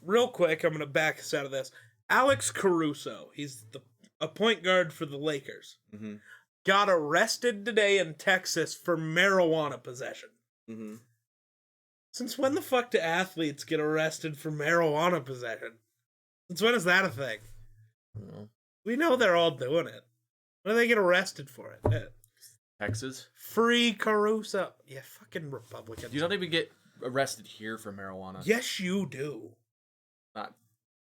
Real quick, I'm gonna back us out of this. Alex Caruso, he's a point guard for the Lakers, Mm-hmm. got arrested today in Texas for marijuana possession. Mm-hmm. Since when the fuck do athletes get arrested for marijuana possession? Since when is that a thing? We know they're all doing it. When do they get arrested for it? Texas? Free Caruso. Yeah, fucking Republicans. You don't even get arrested here for marijuana. Yes, you do. Not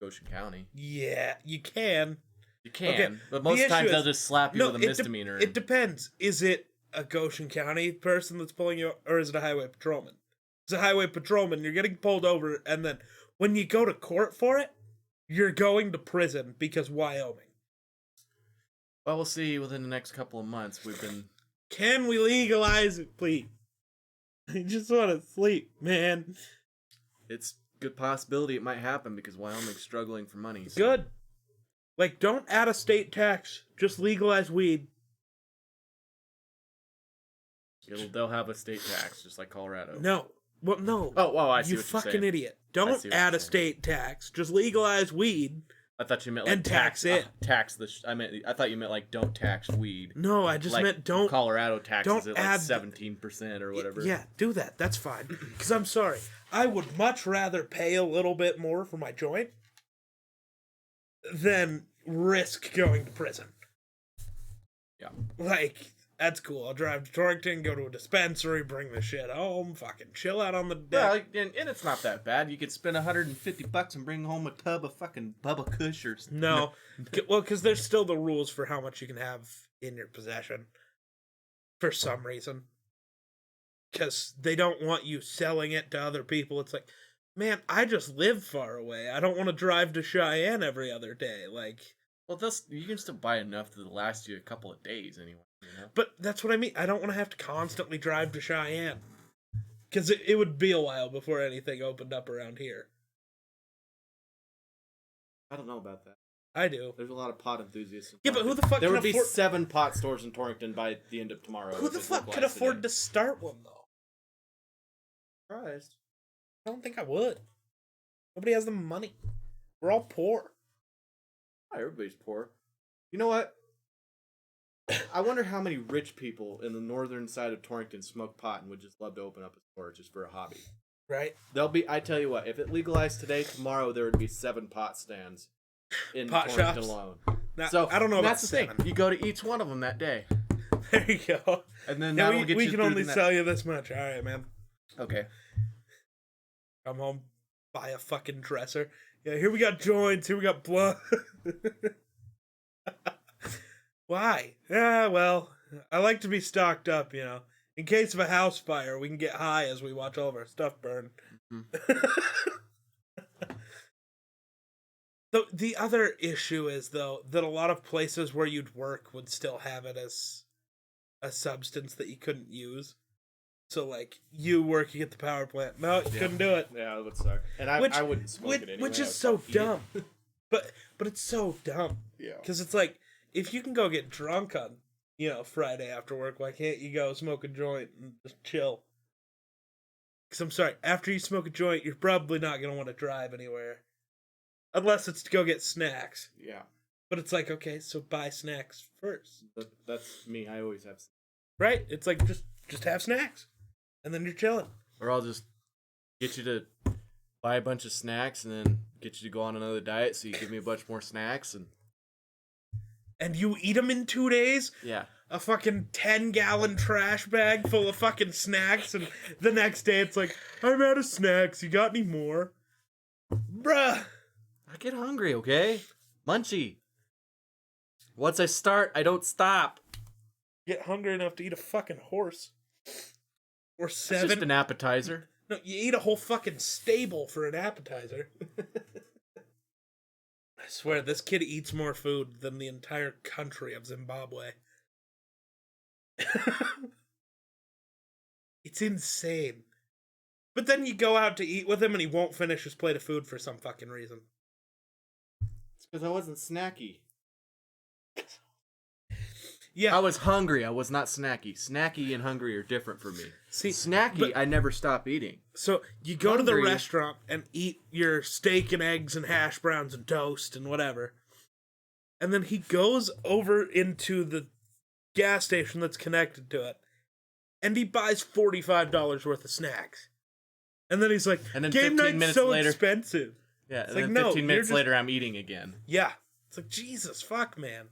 Goshen County. Yeah, you can. You can, Okay, but the most issue times is- they'll just slap you No, with a it de- misdemeanor. It depends. Is it a Goshen County person that's pulling you, or is it a highway patrolman? It's a highway patrolman. You're getting pulled over, and then when you go to court for it, you're going to prison because Wyoming. Well, we'll see within the next couple of months. We've been... Can we legalize it, please? I just want to sleep, man. It's a good possibility it might happen because Wyoming's struggling for money. So Good. Like, don't add a state tax. Just legalize weed. they'll have a state tax, just like Colorado. No. Well, no. Oh, I see You what you're fucking saying. idiot. I Don't see what add you're a state tax. Just legalize weed. I thought you meant like And tax it. tax the. I thought you meant like don't tax weed. No, I just Like meant don't. Colorado taxes don't it like add- 17% or whatever. Yeah, do that. That's fine. Because I'm sorry. I would much rather pay a little bit more for my joint than risk going to prison. Yeah. Like, that's cool. I'll drive to Torrington, go to a dispensary, bring the shit home, fucking chill out on the deck. Well, and it's not that bad. You could spend $150 and bring home a tub of fucking Bubba Kush or something. No. Well, because there's still the rules for how much you can have in your possession. For some reason. Because they don't want you selling it to other people. It's like, man, I just live far away. I don't want to drive to Cheyenne every other day. Like, Well, you can still buy enough to last you a couple of days anyway. You know? but that's what I mean. I don't want to have to constantly drive to Cheyenne. Because it would be a while before anything opened up around here. I don't know about that. I do. There's a lot of pot enthusiasts. Yeah, but who the fuck There can would be afford... 7 pot stores in Torrington by the end of tomorrow. Who the fuck could afford to start one, though? Surprised. I don't think I would. Nobody has the money. We're all poor. Everybody's poor. You know what? I wonder how many rich people in the northern side of Torrington smoke pot and would just love to open up a store just for a hobby. Right? I tell you what, if it legalized today, tomorrow there would be 7 pot stands in Pot Torrington shops. alone. Now, So I don't know about that's the 7. thing. You go to each one of them that day, There you go. and then Yeah, that'll get we you can through only the next- sell you this much. All right, man. Okay. Come home, buy a fucking dresser. Yeah, here we got joints. Here we got blood. Why? Yeah, well, I like to be stocked up, you know. In case of a house fire, we can get high as we watch all of our stuff burn. The other issue is, though, that a lot of places where you'd work would still have it as a substance that you couldn't use. So, like, you working at the power plant. No, you couldn't do it. Yeah, it would suck. And I wouldn't smoke it anyway. Which I is would so eat it. dumb. But it's so dumb. Yeah. Because it's like, if you can go get drunk on, Friday after work, why can't you go smoke a joint and just chill? Because I'm sorry, after you smoke a joint, you're probably not going to want to drive anywhere. Unless it's to go get snacks. Yeah. But it's like, okay, so buy snacks first. That's me. I always have. Right? It's like, just have snacks. And then you're chilling. Or I'll just get you to buy a bunch of snacks and then get you to go on another diet so you give me a bunch more snacks. And you eat them in 2 days? Yeah. A fucking 10-gallon trash bag full of fucking snacks, and the next day it's like, I'm out of snacks, you got any more? Bruh. I get hungry, okay? Munchy. Once I start, I don't stop. Get hungry enough to eat a fucking horse. Or It's 7. just an appetizer. No, you eat a whole fucking stable for an appetizer. I swear, this kid eats more food than the entire country of Zimbabwe. It's insane. But then you go out to eat with him and he won't finish his plate of food for some fucking reason. It's because I wasn't snacky. Yeah. I was hungry. I was not snacky. Snacky and hungry are different for me. See, Snacky, but- I never stop eating. So you go to the Hungry. restaurant and eat your steak and eggs and hash browns and toast and whatever. And then he goes over into the gas station that's connected to it. And he buys $45 worth of snacks. And then he's like, And then game 15 night's minutes so later- expensive. Yeah, It's and like, then no, 15 you're minutes just- later, I'm eating again. Yeah. It's like, Jesus, fuck, man.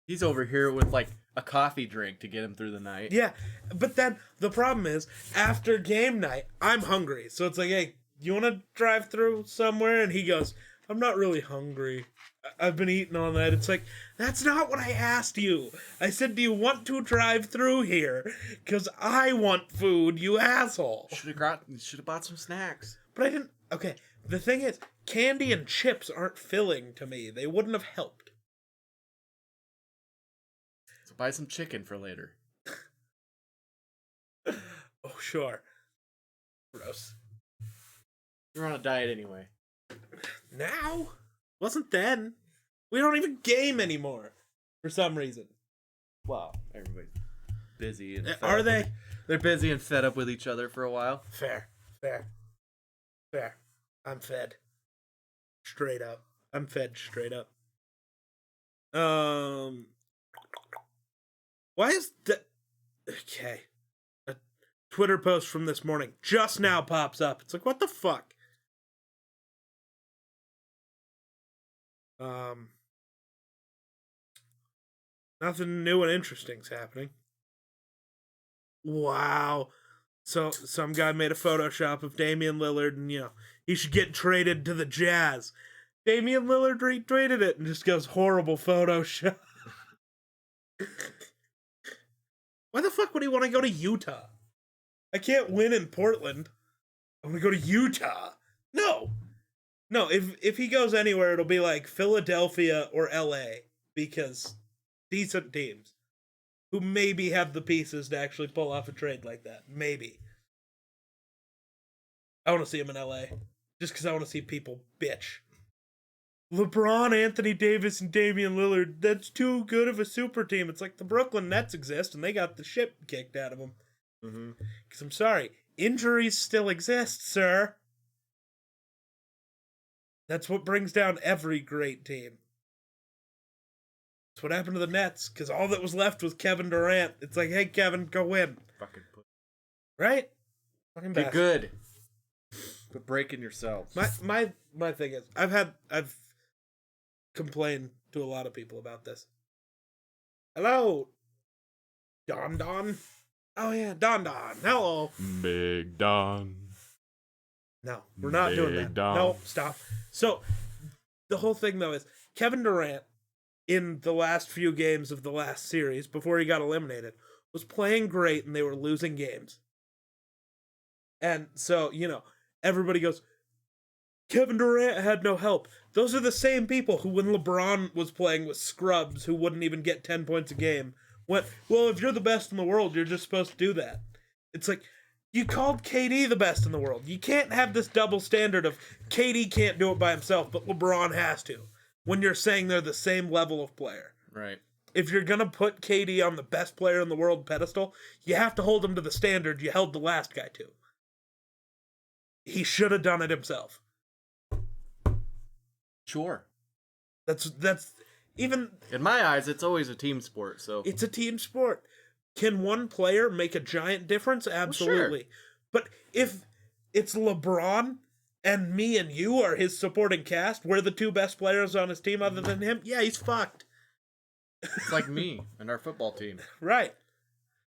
He's over here with, like, a coffee drink to get him through the night. Yeah. But then the problem is, after game night, I'm hungry. So it's like, hey, you want to drive through somewhere? And he goes, I'm not really hungry. I've been eating all night. It's like, that's not what I asked you. I said, do you want to drive through here? Because I want food, you asshole. Should have bought some snacks. But I didn't. Okay, the thing is, candy and chips aren't filling to me. They wouldn't have helped. So buy some chicken for later. Oh, sure. Gross. You're on a diet anyway. Now? Wasn't then. We don't even game anymore. For some reason. Wow, everybody's busy and fed Are up they? with- They're busy and fed up with each other for a while. Fair. I'm fed. Straight up. I'm fed straight up. Why is that? Okay. A Twitter post from this morning just now pops up. It's like, what the fuck? Nothing new and interesting's happening. Wow. So some guy made a Photoshop of Damian Lillard and, he should get traded to the Jazz. Damian Lillard retweeted it and just goes, horrible Photoshop. Why the fuck would he want to go to Utah? I can't win in Portland. I want to go to Utah. No, if he goes anywhere, it'll be like Philadelphia or LA, because decent teams who maybe have the pieces to actually pull off a trade like that. Maybe. I want to see him in LA, just because I want to see people bitch. LeBron, Anthony Davis, and Damian Lillard, that's too good of a super team. It's like the Brooklyn Nets exist, and they got the shit kicked out of them. Mm-hmm. Because I'm sorry, injuries still exist, sir. That's what brings down every great team. That's what happened to the Nets, because all that was left was Kevin Durant. It's like, hey, Kevin, go win. Fucking Right? Fucking be bastard. good. Quit breaking yourselves. My thing is, I've complained to a lot of people about this. Hello, Don. Oh yeah, Don. Hello. Big Don. No, we're not doing that. Big Don. No, stop. So, the whole thing though is Kevin Durant, in the last few games of the last series before he got eliminated, was playing great and they were losing games. And so, everybody goes, Kevin Durant had no help. Those are the same people who, when LeBron was playing with scrubs who wouldn't even get 10 points a game, went, well, if you're the best in the world, you're just supposed to do that. It's like, you called KD the best in the world. You can't have this double standard of KD can't do it by himself, but LeBron has to, when you're saying they're the same level of player. Right. If you're going to put KD on the best player in the world pedestal, you have to hold him to the standard you held the last guy to. He should have done it himself. Sure. That's even, In my eyes, it's always a team sport, so... it's a team sport. Can one player make a giant difference? Absolutely. But if it's LeBron and me and you are his supporting cast, we're the two best players on his team other than him, yeah, he's fucked. It's like me and our football team. Right.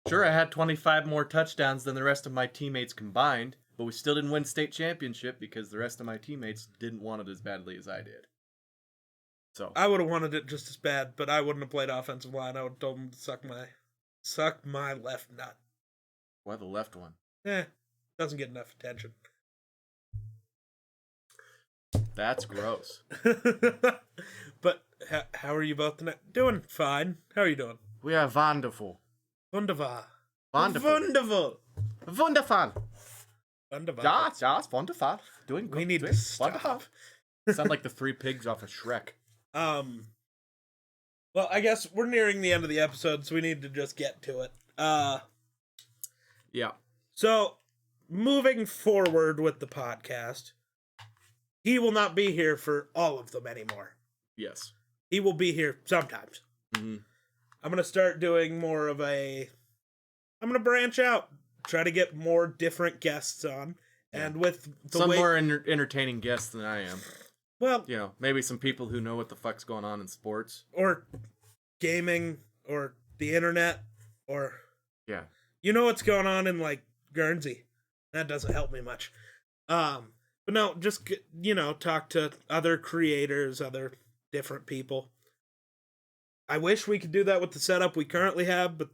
Sure, I had 25 more touchdowns than the rest of my teammates combined, but we still didn't win state championship because the rest of my teammates didn't want it as badly as I did. So I would have wanted it just as bad, but I wouldn't have played offensive line. I would have told him to suck my left nut. why the left one? Doesn't get enough attention. That's gross. But how are you both tonight? Doing fine. How are you doing? We are wonderful. Wunderbar. Wonderful. Wonderful. Wunderful. Wunderbar. Ja, it's wonderful. Doing good. We need doing to stop. wonderful. Sound like the three pigs off of Shrek. Well, I guess we're nearing the end of the episode, so we need to just get to it. Yeah. So, moving forward with the podcast, he will not be here for all of them anymore. Yes. He will be here sometimes. Mm-hmm. I'm going to start doing more of I'm going to branch out, try to get more different guests on. Yeah. And with the Some way... more entertaining guests than I am. Well... You know, maybe some people who know what the fuck's going on in sports. Or gaming, or the internet, or... Yeah. You know what's going on in, like, Guernsey. That doesn't help me much. But no, just, talk to other creators, other different people. I wish we could do that with the setup we currently have, but,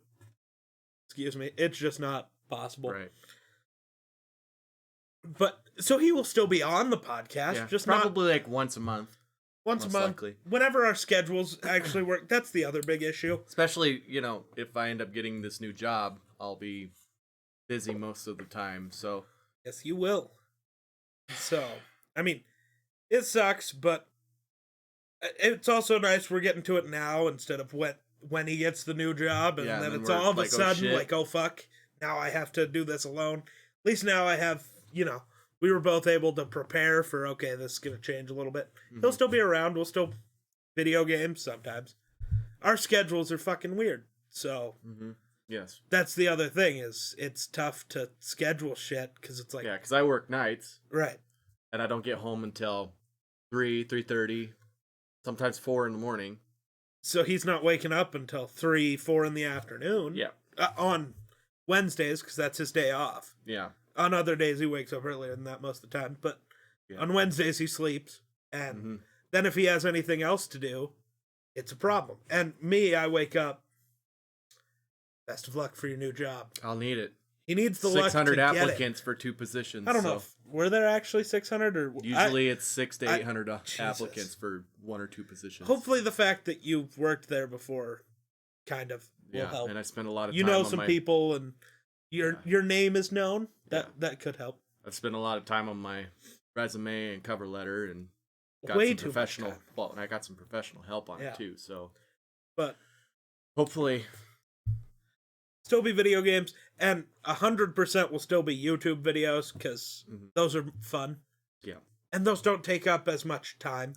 excuse me, it's just not possible. Right. But, so he will still be on the podcast, Yeah. just probably like once a month. once a most month. likely. Whenever our schedules actually work. That's the other big issue. Especially, if I end up getting this new job, I'll be busy most of the time, so... Yes, you will. So, I mean, it sucks, but it's also nice we're getting to it now instead of when he gets the new job, and Yeah, then and it's we're all of a like, oh, sudden shit. like, oh fuck, now I have to do this alone. At least now I have, we were both able to prepare for, okay, this is going to change a little bit. He'll still be around. We'll still video games sometimes. Our schedules are fucking weird. So Mm-hmm. Yes. that's the other thing is it's tough to schedule shit because it's like, Yeah, because I work nights, right. and I don't get home until 3:30, sometimes 4 in the morning. So he's not waking up until 3, 4 in the afternoon. Yeah. On Wednesdays, because that's his day off. Yeah. On other days, he wakes up earlier than that most of the time. But Yeah. on Wednesdays, he sleeps. And Mm-hmm. then if he has anything else to do, it's a problem. And me, I wake up. Best of luck for your new job. I'll need it. He needs the luck to 600 get applicants for 2 positions. it. I don't so know. Were there actually 600? Or Usually it's 600 to 800 Jesus. applicants for 1 or 2 positions. Hopefully the fact that you've worked there before kind of will Yeah, help. and I spent a lot of You time know on some my, people and your name is known. That could help. I've spent a lot of time on my resume and cover letter and got Way some too much professional time. well, and I got some professional help on Yeah. it too. So But hopefully still be video games, and 100% will still be YouTube videos because Mhm. those are fun. Yeah. And those don't take up as much time.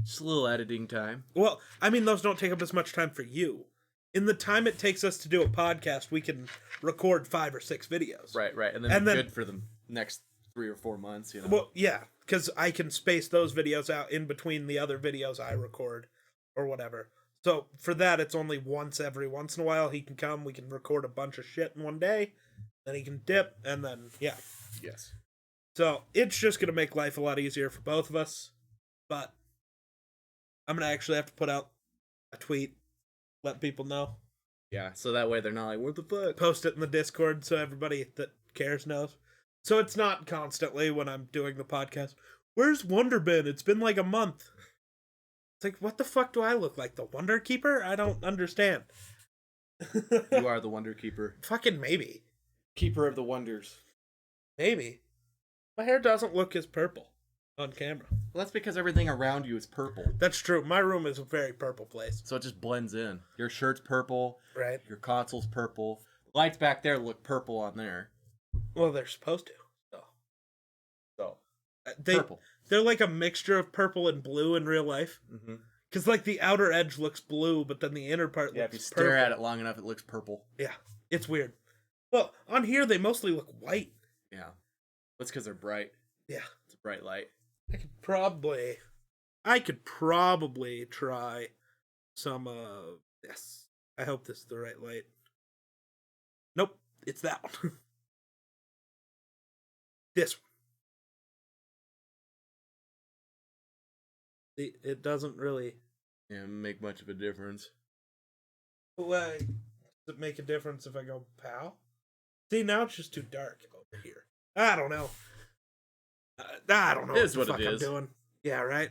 just a little editing time. Well, I mean, those don't take up as much time for you. In the time it takes us to do a podcast, we can record 5 or 6 videos. Right. And then And be then- good for the next 3 or 4 months, Well, yeah, because I can space those videos out in between the other videos I record or whatever. So for that, it's only every once in a while he can come. We can record a bunch of shit in one day. Then he can dip, and then, yeah. Yes. So it's just going to make life a lot easier for both of us. But I'm going to actually have to put out a tweet, let people know. Yeah, so that way they're not like, what the fuck? Post it in the Discord so everybody that cares knows. So it's not constantly when I'm doing the podcast, where's Wonder been? It's been like a month. It's like, what the fuck do I look like? The Wonder Keeper? I don't understand. You are the Wonder Keeper. Fucking maybe. Keeper of the Wonders. Maybe. My hair doesn't look as purple on camera. Well, that's because everything around you is purple. That's true. My room is a very purple place. So it just blends in. Your shirt's purple. Right. Your console's purple. The lights back there look purple on there. Well, they're supposed to. So, They, purple. They're like a mixture of purple and blue in real life. Mm-hmm. Because, like, the outer edge looks blue, but then the inner part Yeah, looks if you stare purple. at it long enough, it looks purple. Yeah, it's weird. Well, on here, they mostly look white. Yeah. That's because they're bright. Yeah. It's a bright light. I could probably try some, yes. I hope this is the right light. Nope, it's that one. This one. It doesn't really. Yeah, make much of a difference. Like, does it make a difference if I go pow? See, now it's just too dark over here. I don't know. I don't know It is what the what fuck it I'm is. doing. Yeah, right?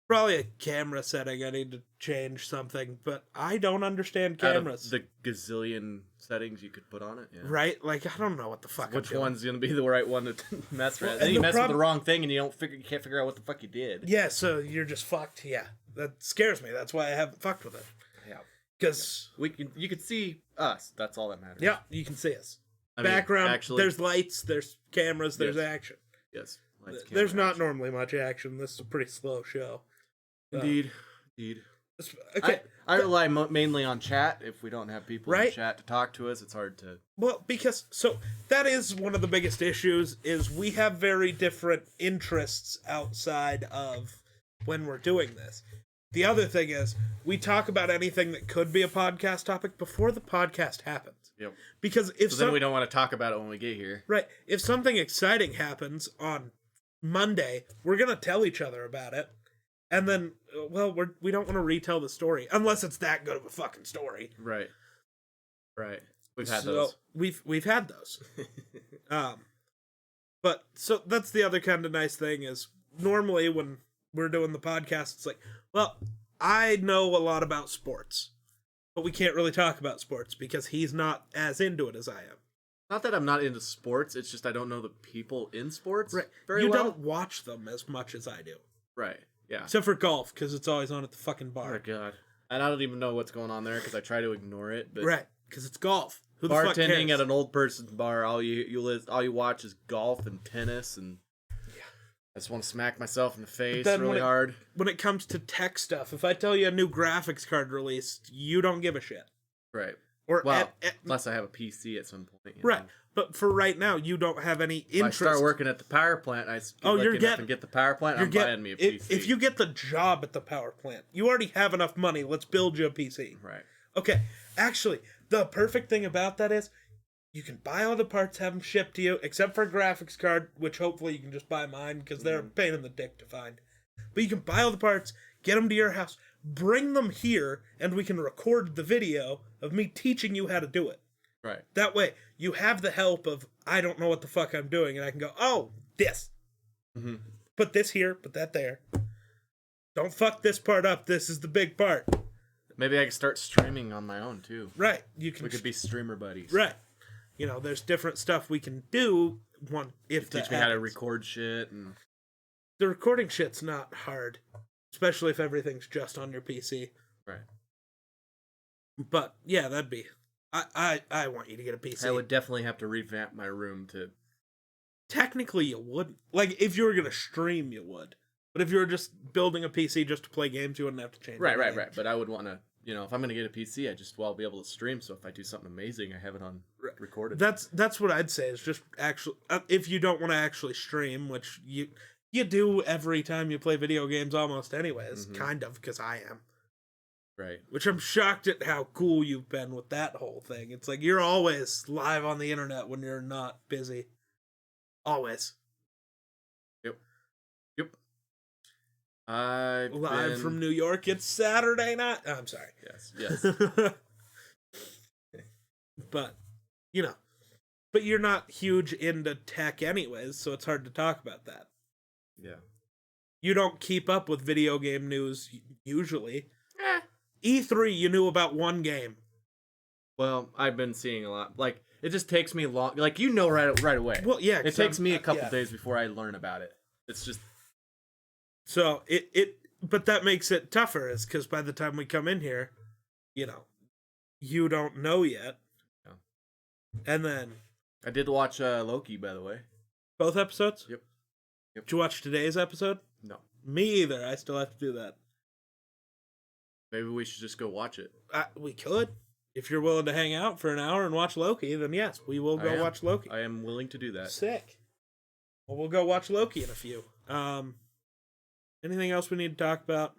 Probably a camera setting. I need to change something, but I don't understand cameras. Out of the gazillion settings you could put on it. Yeah. Right? Like, I don't know what the fuck I'm Which doing. one's gonna be the right one to mess with? Well, Then and you the mess with the prob- wrong thing, and you can't figure out what the fuck you did. Yeah, so you're just fucked. Yeah. That scares me. That's why I haven't fucked with it. Yeah. Because, You can see us. That's all that matters. yeah, you can see us. I mean, Background, actually, there's lights, there's cameras, there's Yes. action. yes. Lights, There's camera, not action. normally much action. This is a pretty slow show. Indeed. Okay. I rely mainly on chat. If we don't have people in Right. chat to talk to us, it's hard to. Well, because so that is one of the biggest issues is we have very different interests outside of when we're doing this. The other thing is we talk about anything that could be a podcast topic before the podcast happens. Yep. Because if So then we don't want to talk about it when we get here. right, if something exciting happens on Monday, we're gonna tell each other about it, and then we don't want to retell the story unless it's that good of a fucking story. Right. Right. We've had So, those. We've had those. But so that's the other kind of nice thing is normally when we're doing the podcast, it's like, well, I know a lot about sports, but we can't really talk about sports because he's not as into it as I am. Not that I'm not into sports. It's just I don't know the people in sports Right. very You well. don't watch them as much as I do. Right. Yeah. Except for golf, because it's always on at the fucking Oh my bar. god. And I don't even know what's going on there because I try to ignore it. But Right, because it's golf. Who the fuck bartending cares? at an old person's bar, all you watch is golf and tennis, and I just want to smack myself in the face then really hard. When it comes to tech stuff, if I tell you a new graphics card released, you don't give a shit. Right. Or Well, unless I have a PC at some point. You right, know. but for right now, you don't have any If I interest. start working at the power plant, Oh, you're getting- and get the power plant. I'm buying me a PC. if you get the job at the power plant, you already have enough money. Let's build you a PC. right. Okay, actually, the perfect thing about that is you can buy all the parts, have them shipped to you, except for a graphics card, which hopefully you can just buy mine because they're a pain in the dick to find. But you can buy all the parts, get them to your house, bring them here, and we can record the video of me teaching you how to do it. Right. That way, you have the help of, I don't know what the fuck I'm doing, and I can go, oh, this. Mhm. Put this here, put that there. Don't fuck this part up, this is the big part. Maybe I can start streaming on my own too. Right, you can... We could be streamer buddies. Right. You know, there's different stuff we can do if that Teach me how to happens. record shit and The recording shit's not hard, especially if everything's just on your PC. right. But yeah, that'd be... I want you to get a PC. I would definitely have to revamp my room to. Technically, you wouldn't. Like, if you were going to stream, you would. But if you were just building a PC just to play games, you wouldn't have to change Right. anything. But I would want to, if I'm gonna get a PC, I'll be able to stream. So if I do something amazing, I have it on recorded. That's what I'd say is just actually... if you don't want to actually stream, which you do every time you play video games almost anyways, Mhm. kind of, because I am. Right. Which I'm shocked at how cool you've been with that whole thing. It's like you're always live on the internet when you're not busy. Always. Yep. I've Live been... from New York. It's Saturday night. Oh, I'm sorry. Yes. But, but you're not huge into tech anyways, so it's hard to talk about that. Yeah. You don't keep up with video game news usually. E3, you knew about one game. Well, I've been seeing a lot. Like it just takes me long. Like right away. Well, yeah. It 'cause takes I'm- me a couple yeah. days before I learn about it. It's just So but that makes it tougher, is because by the time we come in here, you don't know yet. Yeah. And then I did watch Loki, by the way. both episodes? Yep. Did you watch today's episode? No. Me either. I still have to do that. Maybe we should just go watch it. We could. If you're willing to hang out for an hour and watch Loki, then yes, we will I go am. watch Loki. I am willing to do that. Sick. Well, we'll go watch Loki in a few. Anything else we need to talk about?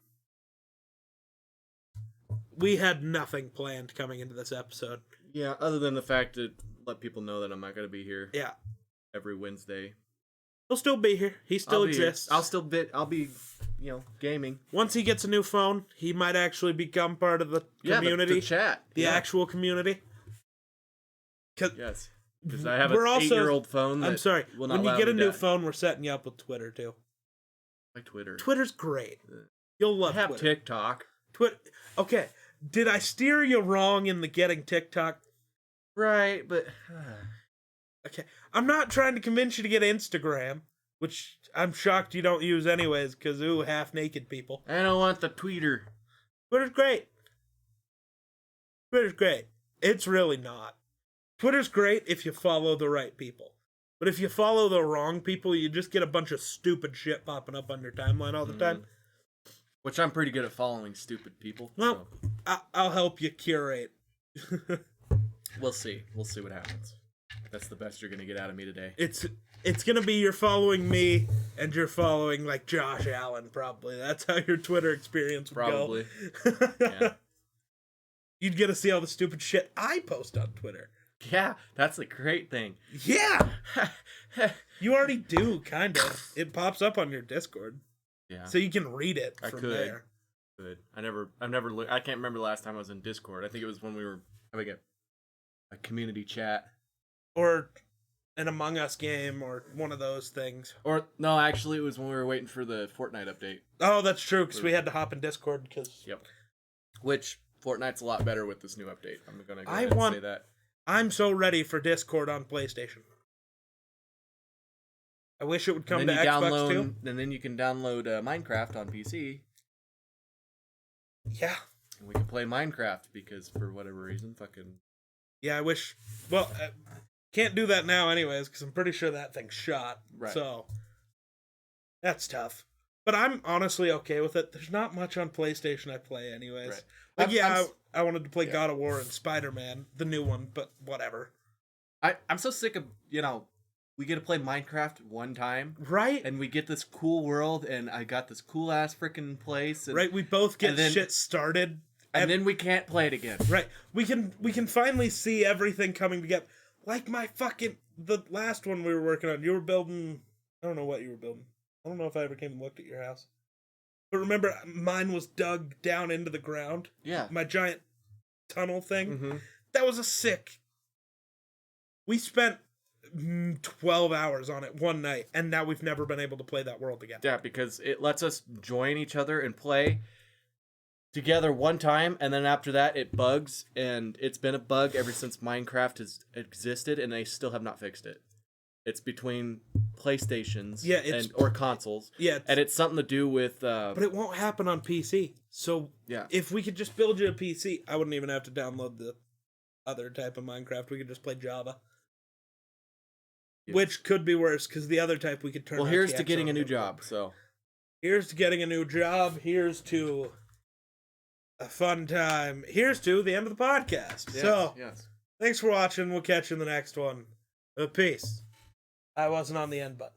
We had nothing planned coming into this episode. Yeah, other than the fact to let people know that I'm not going to be here Yeah. every Wednesday. He'll still be here. He still I'll be here. exists. I'll be, gaming. Once he gets a new phone, he might actually become part of the community. The chat. The actual community. Yes. Because I have a We're also- 8-year-old phone that I'm sorry. will not When you allow get me a new to- phone, we're setting you up with Twitter too. Like Twitter. Twitter's great. You'll I love have Twitter. TikTok. Okay. Did I steer you wrong in the getting TikTok? Right, but Okay. I'm not trying to convince you to get Instagram, which I'm shocked you don't use anyways, because half-naked people. I don't want the tweeter. Twitter's great. Twitter's great. It's really not. Twitter's great if you follow the right people. But if you follow the wrong people, you just get a bunch of stupid shit popping up on your timeline all the time. Which I'm pretty good at following stupid people. Well, I'll help you curate. We'll see. We'll see what happens. That's the best you're going to get out of me today. It's gonna be you're following me and you're following like Josh Allen probably. That's how your Twitter experience would Probably. go. Yeah. You'd get to see all the stupid shit I post on Twitter. Yeah, that's a great thing. Yeah, you already do kind of. It pops up on your Discord, Yeah. so you can read it I from could. there. Good. I can't remember the last time I was in Discord. I think it was when we were having a community chat. Or an Among Us game, or one of those things. Or no, actually, it was when we were waiting for the Fortnite update. Oh, that's true, because we had to hop in Discord because Yep. Which Fortnite's a lot better with this new update. I'm gonna go I ahead and want- say that. I'm so ready for Discord on PlayStation. I wish it would come to Xbox too. And then you can download Minecraft on PC, Yeah. and we can play Minecraft because for whatever reason, fucking Yeah, I wish. Well, can't do that now, anyways, because I'm pretty sure that thing's shot. Right. So that's tough. But I'm honestly okay with it. There's not much on PlayStation I play, anyways. Right. Like, I wanted to play God of War and Spider-Man, the new one, but whatever. I'm so sick of we get to play Minecraft one time, Right? and we get this cool world, and I got this cool ass freaking place, and, Right. We both get and then- shit started, and then we can't play it again. right. We can finally see everything coming together. Like the last one we were working on. You were building. I don't know what you were building. I don't know if I ever came and looked at your house. But remember, mine was dug down into the ground. Yeah. My giant tunnel thing. Mm-hmm. That was a sick. We spent 12 hours on it one night, and now we've never been able to play that world again. Yeah, because it lets us join each other and play together one time, and then after that it bugs, and it's been a bug ever since Minecraft has existed, and they still have not fixed it. It's between PlayStations or consoles. Yeah, and it's something to do with but it won't happen on PC. So yeah. if we could just build you a PC, I wouldn't even have to download the other type of Minecraft. We could just play Java. Yeah. Which could be worse, because the other type we could turn Well, off here's the to getting X a new on. job, so Here's to getting a new job. Here's to a fun time. Here's to the end of the podcast. So, yes. thanks for watching. We'll catch you in the next one. Peace. I wasn't on the end button.